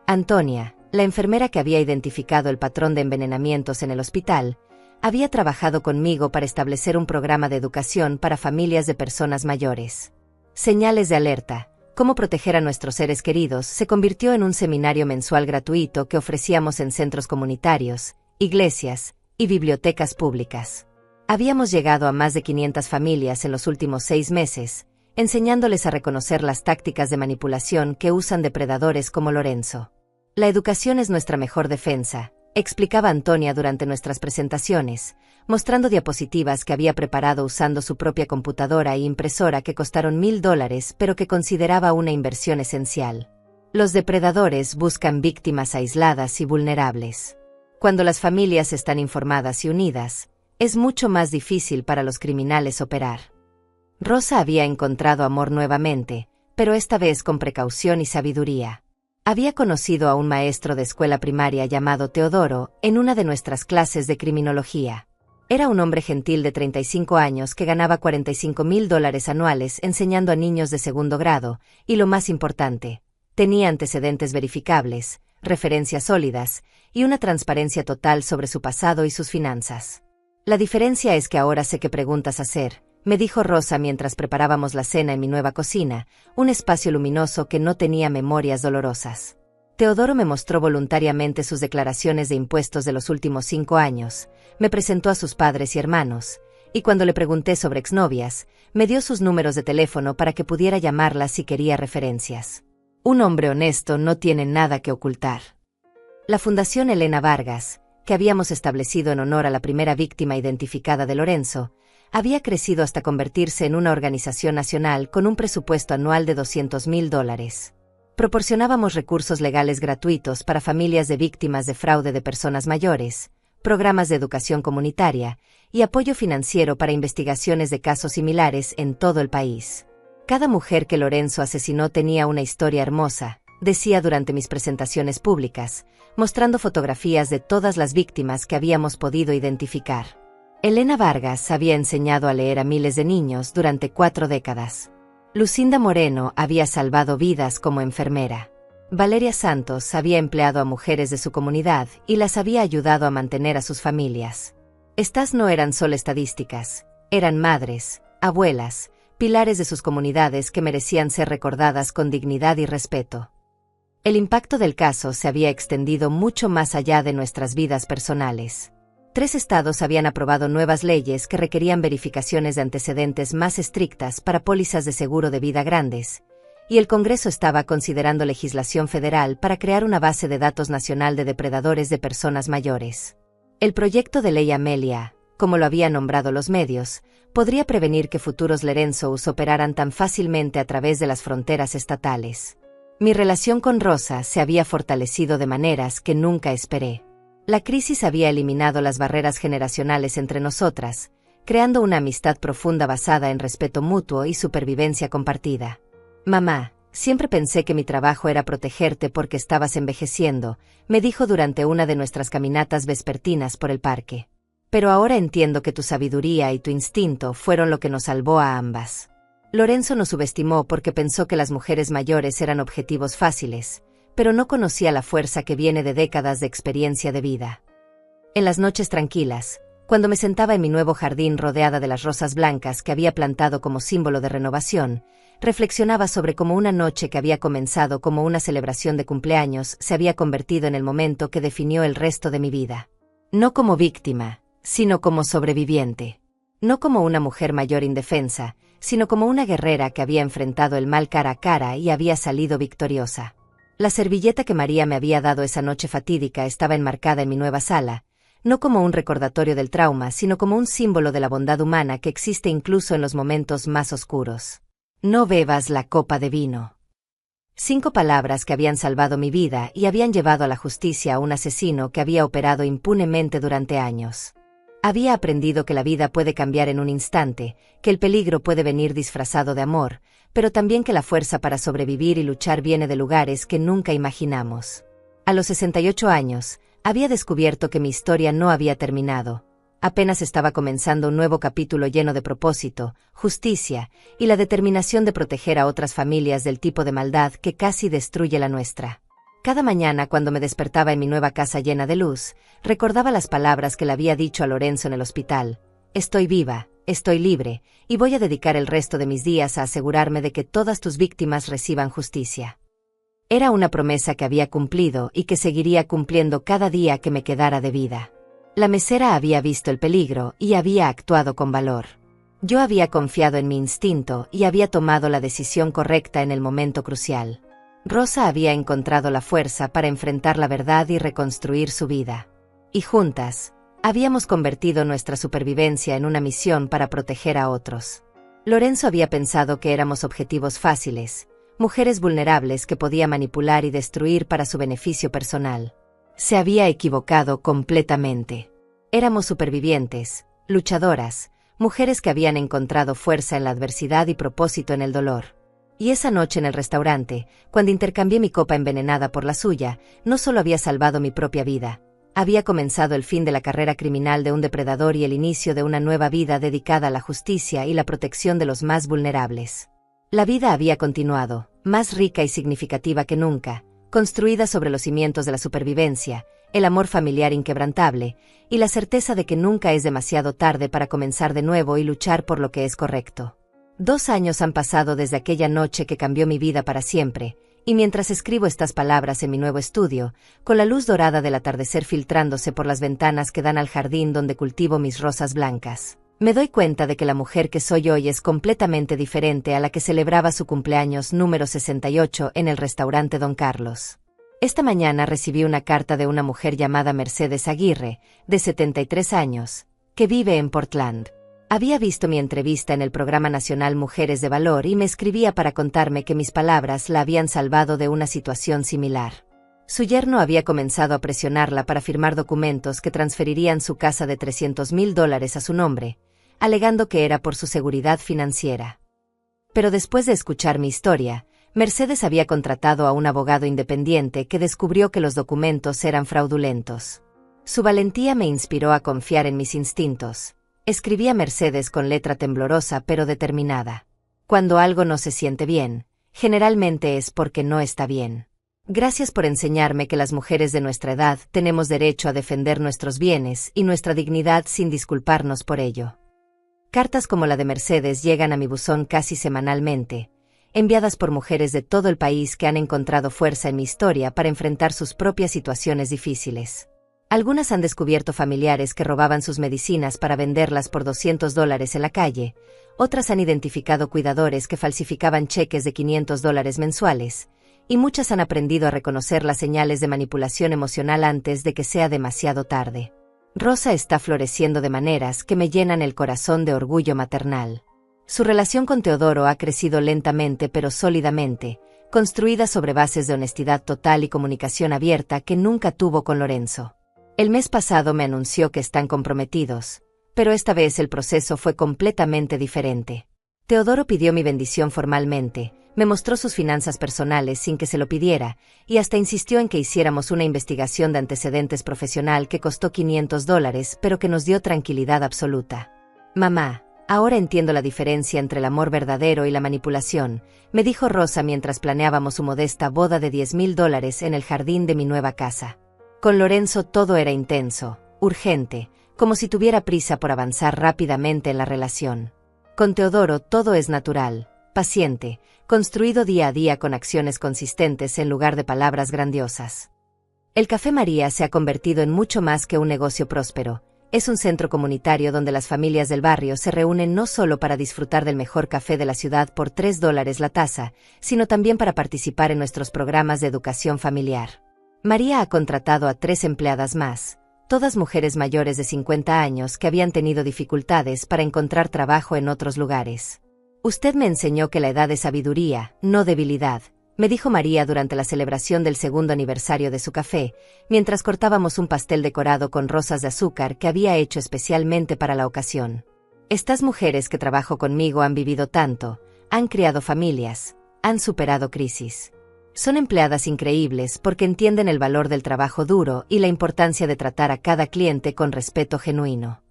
A: Antonia, la enfermera que había identificado el patrón de envenenamientos en el hospital, había trabajado conmigo para establecer un programa de educación para familias de personas mayores. Señales de alerta, cómo proteger a nuestros seres queridos, se convirtió en un seminario mensual gratuito que ofrecíamos en centros comunitarios, iglesias y bibliotecas públicas. Habíamos llegado a más de 500 familias en los últimos 6 meses, enseñándoles a reconocer las tácticas de manipulación que usan depredadores como Lorenzo. La educación es nuestra mejor defensa, explicaba Antonia durante nuestras presentaciones, mostrando diapositivas que había preparado usando su propia computadora e impresora que costaron $1,000 pero que consideraba una inversión esencial. Los depredadores buscan víctimas aisladas y vulnerables. Cuando las familias están informadas y unidas, es mucho más difícil para los criminales operar. Rosa había encontrado amor nuevamente, pero esta vez con precaución y sabiduría. Había conocido a un maestro de escuela primaria llamado Teodoro en una de nuestras clases de criminología. Era un hombre gentil de 35 años que ganaba $45,000 anuales enseñando a niños de segundo grado, y lo más importante, tenía antecedentes verificables, referencias sólidas, y una transparencia total sobre su pasado y sus finanzas. La diferencia es que ahora sé qué preguntas hacer, me dijo Rosa mientras preparábamos la cena en mi nueva cocina, un espacio luminoso que no tenía memorias dolorosas. Teodoro me mostró voluntariamente sus declaraciones de impuestos de los últimos 5 años, me presentó a sus padres y hermanos, y cuando le pregunté sobre exnovias, me dio sus números de teléfono para que pudiera llamarlas si quería referencias. Un hombre honesto no tiene nada que ocultar. La Fundación Elena Vargas, que habíamos establecido en honor a la primera víctima identificada de Lorenzo, había crecido hasta convertirse en una organización nacional con un presupuesto anual de $200,000. Proporcionábamos recursos legales gratuitos para familias de víctimas de fraude de personas mayores, programas de educación comunitaria y apoyo financiero para investigaciones de casos similares en todo el país. Cada mujer que Lorenzo asesinó tenía una historia hermosa, decía durante mis presentaciones públicas, mostrando fotografías de todas las víctimas que habíamos podido identificar. Elena Vargas había enseñado a leer a miles de niños durante 4 décadas. Lucinda Moreno había salvado vidas como enfermera. Valeria Santos había empleado a mujeres de su comunidad y las había ayudado a mantener a sus familias. Estas no eran solo estadísticas, eran madres, abuelas, pilares de sus comunidades que merecían ser recordadas con dignidad y respeto. El impacto del caso se había extendido mucho más allá de nuestras vidas personales. 3 estados habían aprobado nuevas leyes que requerían verificaciones de antecedentes más estrictas para pólizas de seguro de vida grandes, y el Congreso estaba considerando legislación federal para crear una base de datos nacional de depredadores de personas mayores. El proyecto de ley Amelia, como lo habían nombrado los medios, podría prevenir que futuros Lorenzos operaran tan fácilmente a través de las fronteras estatales. Mi relación con Rosa se había fortalecido de maneras que nunca esperé. La crisis había eliminado las barreras generacionales entre nosotras, creando una amistad profunda basada en respeto mutuo y supervivencia compartida. Mamá, siempre pensé que mi trabajo era protegerte porque estabas envejeciendo, me dijo durante una de nuestras caminatas vespertinas por el parque. Pero ahora entiendo que tu sabiduría y tu instinto fueron lo que nos salvó a ambas. Lorenzo nos subestimó porque pensó que las mujeres mayores eran objetivos fáciles, pero no conocía la fuerza que viene de décadas de experiencia de vida. En las noches tranquilas, cuando me sentaba en mi nuevo jardín rodeada de las rosas blancas que había plantado como símbolo de renovación, reflexionaba sobre cómo una noche que había comenzado como una celebración de cumpleaños se había convertido en el momento que definió el resto de mi vida. No como víctima, sino como sobreviviente. No como una mujer mayor indefensa, sino como una guerrera que había enfrentado el mal cara a cara y había salido victoriosa. La servilleta que María me había dado esa noche fatídica estaba enmarcada en mi nueva sala, no como un recordatorio del trauma, sino como un símbolo de la bondad humana que existe incluso en los momentos más oscuros. No bebas la copa de vino. 5 palabras que habían salvado mi vida y habían llevado a la justicia a un asesino que había operado impunemente durante años. Había aprendido que la vida puede cambiar en un instante, que el peligro puede venir disfrazado de amor, pero también que la fuerza para sobrevivir y luchar viene de lugares que nunca imaginamos. A los 68 años, había descubierto que mi historia no había terminado. Apenas estaba comenzando un nuevo capítulo lleno de propósito, justicia y la determinación de proteger a otras familias del tipo de maldad que casi destruye la nuestra. Cada mañana cuando me despertaba en mi nueva casa llena de luz, recordaba las palabras que le había dicho a Lorenzo en el hospital. Estoy viva, estoy libre, y voy a dedicar el resto de mis días a asegurarme de que todas tus víctimas reciban justicia. Era una promesa que había cumplido y que seguiría cumpliendo cada día que me quedara de vida. La mesera había visto el peligro y había actuado con valor. Yo había confiado en mi instinto y había tomado la decisión correcta en el momento crucial. Rosa había encontrado la fuerza para enfrentar la verdad y reconstruir su vida. Y juntas, habíamos convertido nuestra supervivencia en una misión para proteger a otros. Lorenzo había pensado que éramos objetivos fáciles, mujeres vulnerables que podía manipular y destruir para su beneficio personal. Se había equivocado completamente. Éramos supervivientes, luchadoras, mujeres que habían encontrado fuerza en la adversidad y propósito en el dolor. Y esa noche en el restaurante, cuando intercambié mi copa envenenada por la suya, no solo había salvado mi propia vida, había comenzado el fin de la carrera criminal de un depredador y el inicio de una nueva vida dedicada a la justicia y la protección de los más vulnerables. La vida había continuado, más rica y significativa que nunca, construida sobre los cimientos de la supervivencia, el amor familiar inquebrantable, y la certeza de que nunca es demasiado tarde para comenzar de nuevo y luchar por lo que es correcto. 2 años han pasado desde aquella noche que cambió mi vida para siempre, y mientras escribo estas palabras en mi nuevo estudio, con la luz dorada del atardecer filtrándose por las ventanas que dan al jardín donde cultivo mis rosas blancas, me doy cuenta de que la mujer que soy hoy es completamente diferente a la que celebraba su cumpleaños número 68 en el restaurante Don Carlos. Esta mañana recibí una carta de una mujer llamada Mercedes Aguirre, de 73 años, que vive en Portland. Había visto mi entrevista en el programa nacional Mujeres de Valor y me escribía para contarme que mis palabras la habían salvado de una situación similar. Su yerno había comenzado a presionarla para firmar documentos que transferirían su casa de $300,000 a su nombre, alegando que era por su seguridad financiera. Pero después de escuchar mi historia, Mercedes había contratado a un abogado independiente que descubrió que los documentos eran fraudulentos. Su valentía me inspiró a confiar en mis instintos. Escribía Mercedes con letra temblorosa pero determinada. Cuando algo no se siente bien, generalmente es porque no está bien. Gracias por enseñarme que las mujeres de nuestra edad tenemos derecho a defender nuestros bienes y nuestra dignidad sin disculparnos por ello. Cartas como la de Mercedes llegan a mi buzón casi semanalmente, enviadas por mujeres de todo el país que han encontrado fuerza en mi historia para enfrentar sus propias situaciones difíciles. Algunas han descubierto familiares que robaban sus medicinas para venderlas por $200 en la calle, otras han identificado cuidadores que falsificaban cheques de $500 mensuales, y muchas han aprendido a reconocer las señales de manipulación emocional antes de que sea demasiado tarde. Rosa está floreciendo de maneras que me llenan el corazón de orgullo maternal. Su relación con Teodoro ha crecido lentamente pero sólidamente, construida sobre bases de honestidad total y comunicación abierta que nunca tuvo con Lorenzo. El mes pasado me anunció que están comprometidos, pero esta vez el proceso fue completamente diferente. Teodoro pidió mi bendición formalmente, me mostró sus finanzas personales sin que se lo pidiera, y hasta insistió en que hiciéramos una investigación de antecedentes profesional que costó $500, pero que nos dio tranquilidad absoluta. Mamá, ahora entiendo la diferencia entre el amor verdadero y la manipulación, me dijo Rosa mientras planeábamos su modesta boda de $10,000 en el jardín de mi nueva casa. Con Lorenzo todo era intenso, urgente, como si tuviera prisa por avanzar rápidamente en la relación. Con Teodoro todo es natural, paciente, construido día a día con acciones consistentes en lugar de palabras grandiosas. El Café María se ha convertido en mucho más que un negocio próspero. Es un centro comunitario donde las familias del barrio se reúnen no solo para disfrutar del mejor café de la ciudad por $3 la taza, sino también para participar en nuestros programas de educación familiar. María ha contratado a 3 empleadas más, todas mujeres mayores de 50 años que habían tenido dificultades para encontrar trabajo en otros lugares. Usted me enseñó que la edad es sabiduría, no debilidad, me dijo María durante la celebración del 2º aniversario de su café, mientras cortábamos un pastel decorado con rosas de azúcar que había hecho especialmente para la ocasión. Estas mujeres que trabajo conmigo han vivido tanto, han criado familias, han superado crisis. Son empleadas increíbles porque entienden el valor del trabajo duro y la importancia de tratar a cada cliente con respeto genuino.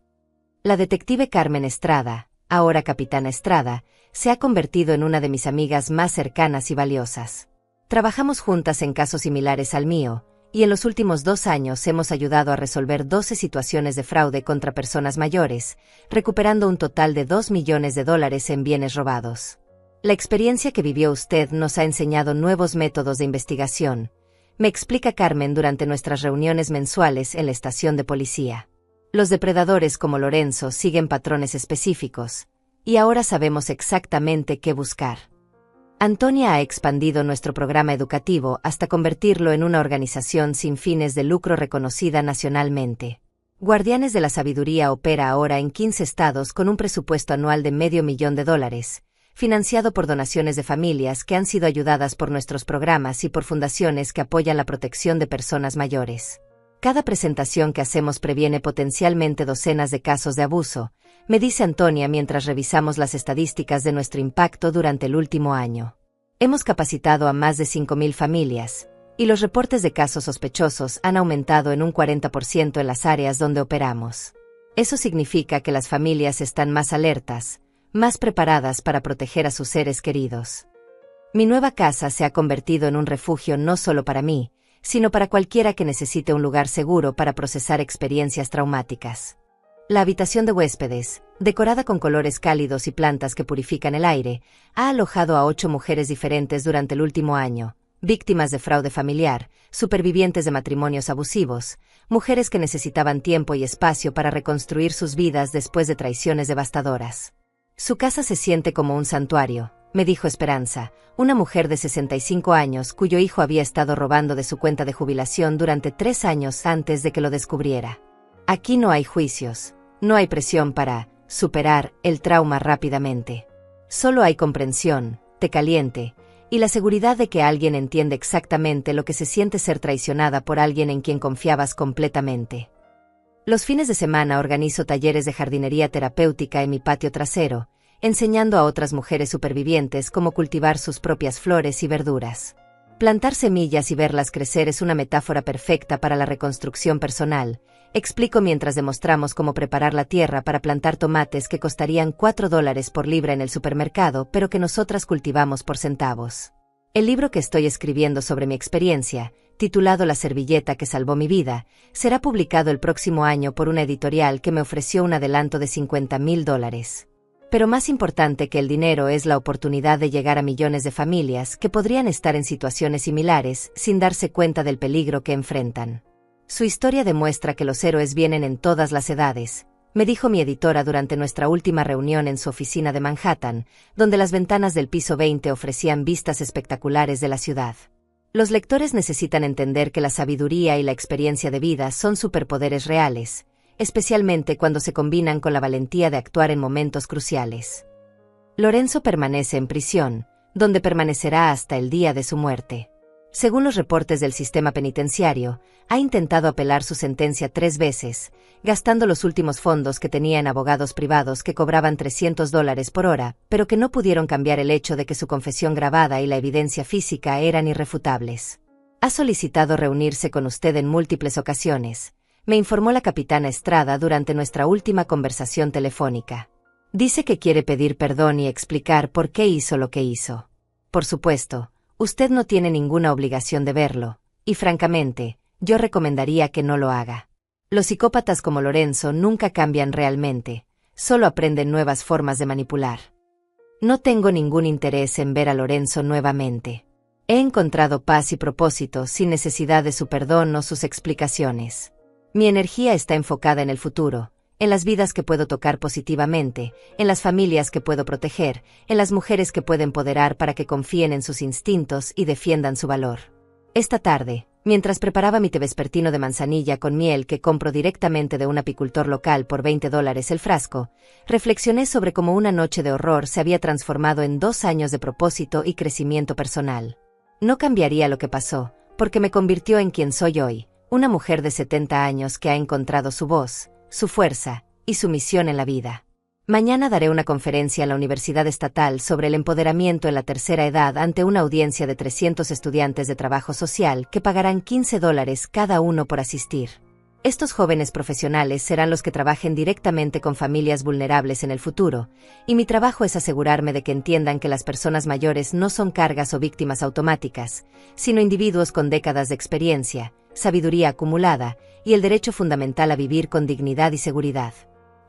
A: La detective Carmen Estrada, ahora capitana Estrada, se ha convertido en una de mis amigas más cercanas y valiosas. Trabajamos juntas en casos similares al mío, y en los últimos 2 años hemos ayudado a resolver 12 situaciones de fraude contra personas mayores, recuperando un total de $2 millones en bienes robados. La experiencia que vivió usted nos ha enseñado nuevos métodos de investigación, me explica Carmen durante nuestras reuniones mensuales en la estación de policía. Los depredadores como Lorenzo siguen patrones específicos, y ahora sabemos exactamente qué buscar. Antonia ha expandido nuestro programa educativo hasta convertirlo en una organización sin fines de lucro reconocida nacionalmente. Guardianes de la Sabiduría opera ahora en 15 estados con un presupuesto anual de $500,000, financiado por donaciones de familias que han sido ayudadas por nuestros programas y por fundaciones que apoyan la protección de personas mayores. Cada presentación que hacemos previene potencialmente docenas de casos de abuso, me dice Antonia mientras revisamos las estadísticas de nuestro impacto durante el último año. Hemos capacitado a más de 5,000 familias, y los reportes de casos sospechosos han aumentado en un 40% en las áreas donde operamos. Eso significa que las familias están más alertas, más preparadas para proteger a sus seres queridos. Mi nueva casa se ha convertido en un refugio no solo para mí, sino para cualquiera que necesite un lugar seguro para procesar experiencias traumáticas. La habitación de huéspedes, decorada con colores cálidos y plantas que purifican el aire, ha alojado a 8 mujeres diferentes durante el último año, víctimas de fraude familiar, supervivientes de matrimonios abusivos, mujeres que necesitaban tiempo y espacio para reconstruir sus vidas después de traiciones devastadoras. Su casa se siente como un santuario, me dijo Esperanza, una mujer de 65 años cuyo hijo había estado robando de su cuenta de jubilación durante 3 años antes de que lo descubriera. Aquí no hay juicios, no hay presión para superar el trauma rápidamente. Solo hay comprensión, té caliente, y la seguridad de que alguien entiende exactamente lo que se siente ser traicionada por alguien en quien confiabas completamente. Los fines de semana organizo talleres de jardinería terapéutica en mi patio trasero, enseñando a otras mujeres supervivientes cómo cultivar sus propias flores y verduras. Plantar semillas y verlas crecer es una metáfora perfecta para la reconstrucción personal, explico mientras demostramos cómo preparar la tierra para plantar tomates que costarían $4 por libra en el supermercado, pero que nosotras cultivamos por centavos. El libro que estoy escribiendo sobre mi experiencia, titulado La servilleta que salvó mi vida, será publicado el próximo año por una editorial que me ofreció un adelanto de $50,000. Pero más importante que el dinero es la oportunidad de llegar a millones de familias que podrían estar en situaciones similares sin darse cuenta del peligro que enfrentan. Su historia demuestra que los héroes vienen en todas las edades, me dijo mi editora durante nuestra última reunión en su oficina de Manhattan, donde las ventanas del piso 20 ofrecían vistas espectaculares de la ciudad. Los lectores necesitan entender que la sabiduría y la experiencia de vida son superpoderes reales, especialmente cuando se combinan con la valentía de actuar en momentos cruciales. Lorenzo permanece en prisión, donde permanecerá hasta el día de su muerte. Según los reportes del sistema penitenciario, ha intentado apelar su sentencia 3 veces, gastando los últimos fondos que tenía en abogados privados que cobraban $300 por hora, pero que no pudieron cambiar el hecho de que su confesión grabada y la evidencia física eran irrefutables. Ha solicitado reunirse con usted en múltiples ocasiones, me informó la capitana Estrada durante nuestra última conversación telefónica. Dice que quiere pedir perdón y explicar por qué hizo lo que hizo. Por supuesto, usted no tiene ninguna obligación de verlo, y francamente, yo recomendaría que no lo haga. Los psicópatas como Lorenzo nunca cambian realmente, solo aprenden nuevas formas de manipular. No tengo ningún interés en ver a Lorenzo nuevamente. He encontrado paz y propósito sin necesidad de su perdón o sus explicaciones. Mi energía está enfocada en el futuro, en las vidas que puedo tocar positivamente, en las familias que puedo proteger, en las mujeres que puedo empoderar para que confíen en sus instintos y defiendan su valor. Esta tarde, mientras preparaba mi té vespertino de manzanilla con miel que compro directamente de un apicultor local por $20 el frasco, reflexioné sobre cómo una noche de horror se había transformado en 2 años de propósito y crecimiento personal. No cambiaría lo que pasó, porque me convirtió en quien soy hoy, una mujer de 70 años que ha encontrado su voz, su fuerza y su misión en la vida. Mañana daré una conferencia en la Universidad Estatal sobre el empoderamiento en la tercera edad ante una audiencia de 300 estudiantes de trabajo social que pagarán $15 cada uno por asistir. Estos jóvenes profesionales serán los que trabajen directamente con familias vulnerables en el futuro, y mi trabajo es asegurarme de que entiendan que las personas mayores no son cargas o víctimas automáticas, sino individuos con décadas de experiencia, sabiduría acumulada y el derecho fundamental a vivir con dignidad y seguridad.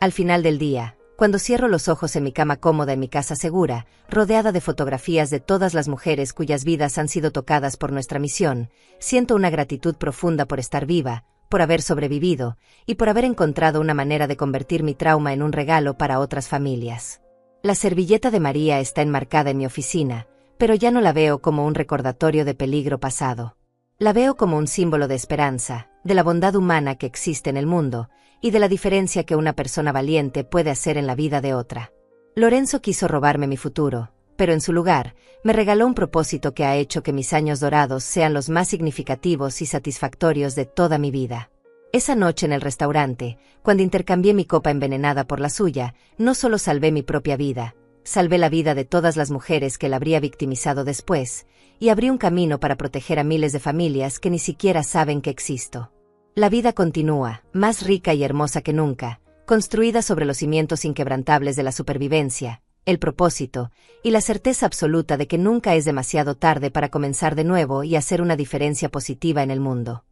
A: Al final del día, cuando cierro los ojos en mi cama cómoda en mi casa segura, rodeada de fotografías de todas las mujeres cuyas vidas han sido tocadas por nuestra misión, siento una gratitud profunda por estar viva, por haber sobrevivido y por haber encontrado una manera de convertir mi trauma en un regalo para otras familias. La servilleta de María está enmarcada en mi oficina, pero ya no la veo como un recordatorio de peligro pasado. La veo como un símbolo de esperanza, de la bondad humana que existe en el mundo, y de la diferencia que una persona valiente puede hacer en la vida de otra. Lorenzo quiso robarme mi futuro, pero en su lugar, me regaló un propósito que ha hecho que mis años dorados sean los más significativos y satisfactorios de toda mi vida. Esa noche en el restaurante, cuando intercambié mi copa envenenada por la suya, no solo salvé mi propia vida, salvé la vida de todas las mujeres que la habría victimizado después, y abrí un camino para proteger a miles de familias que ni siquiera saben que existo. La vida continúa, más rica y hermosa que nunca, construida sobre los cimientos inquebrantables de la supervivencia, el propósito, y la certeza absoluta de que nunca es demasiado tarde para comenzar de nuevo y hacer una diferencia positiva en el mundo.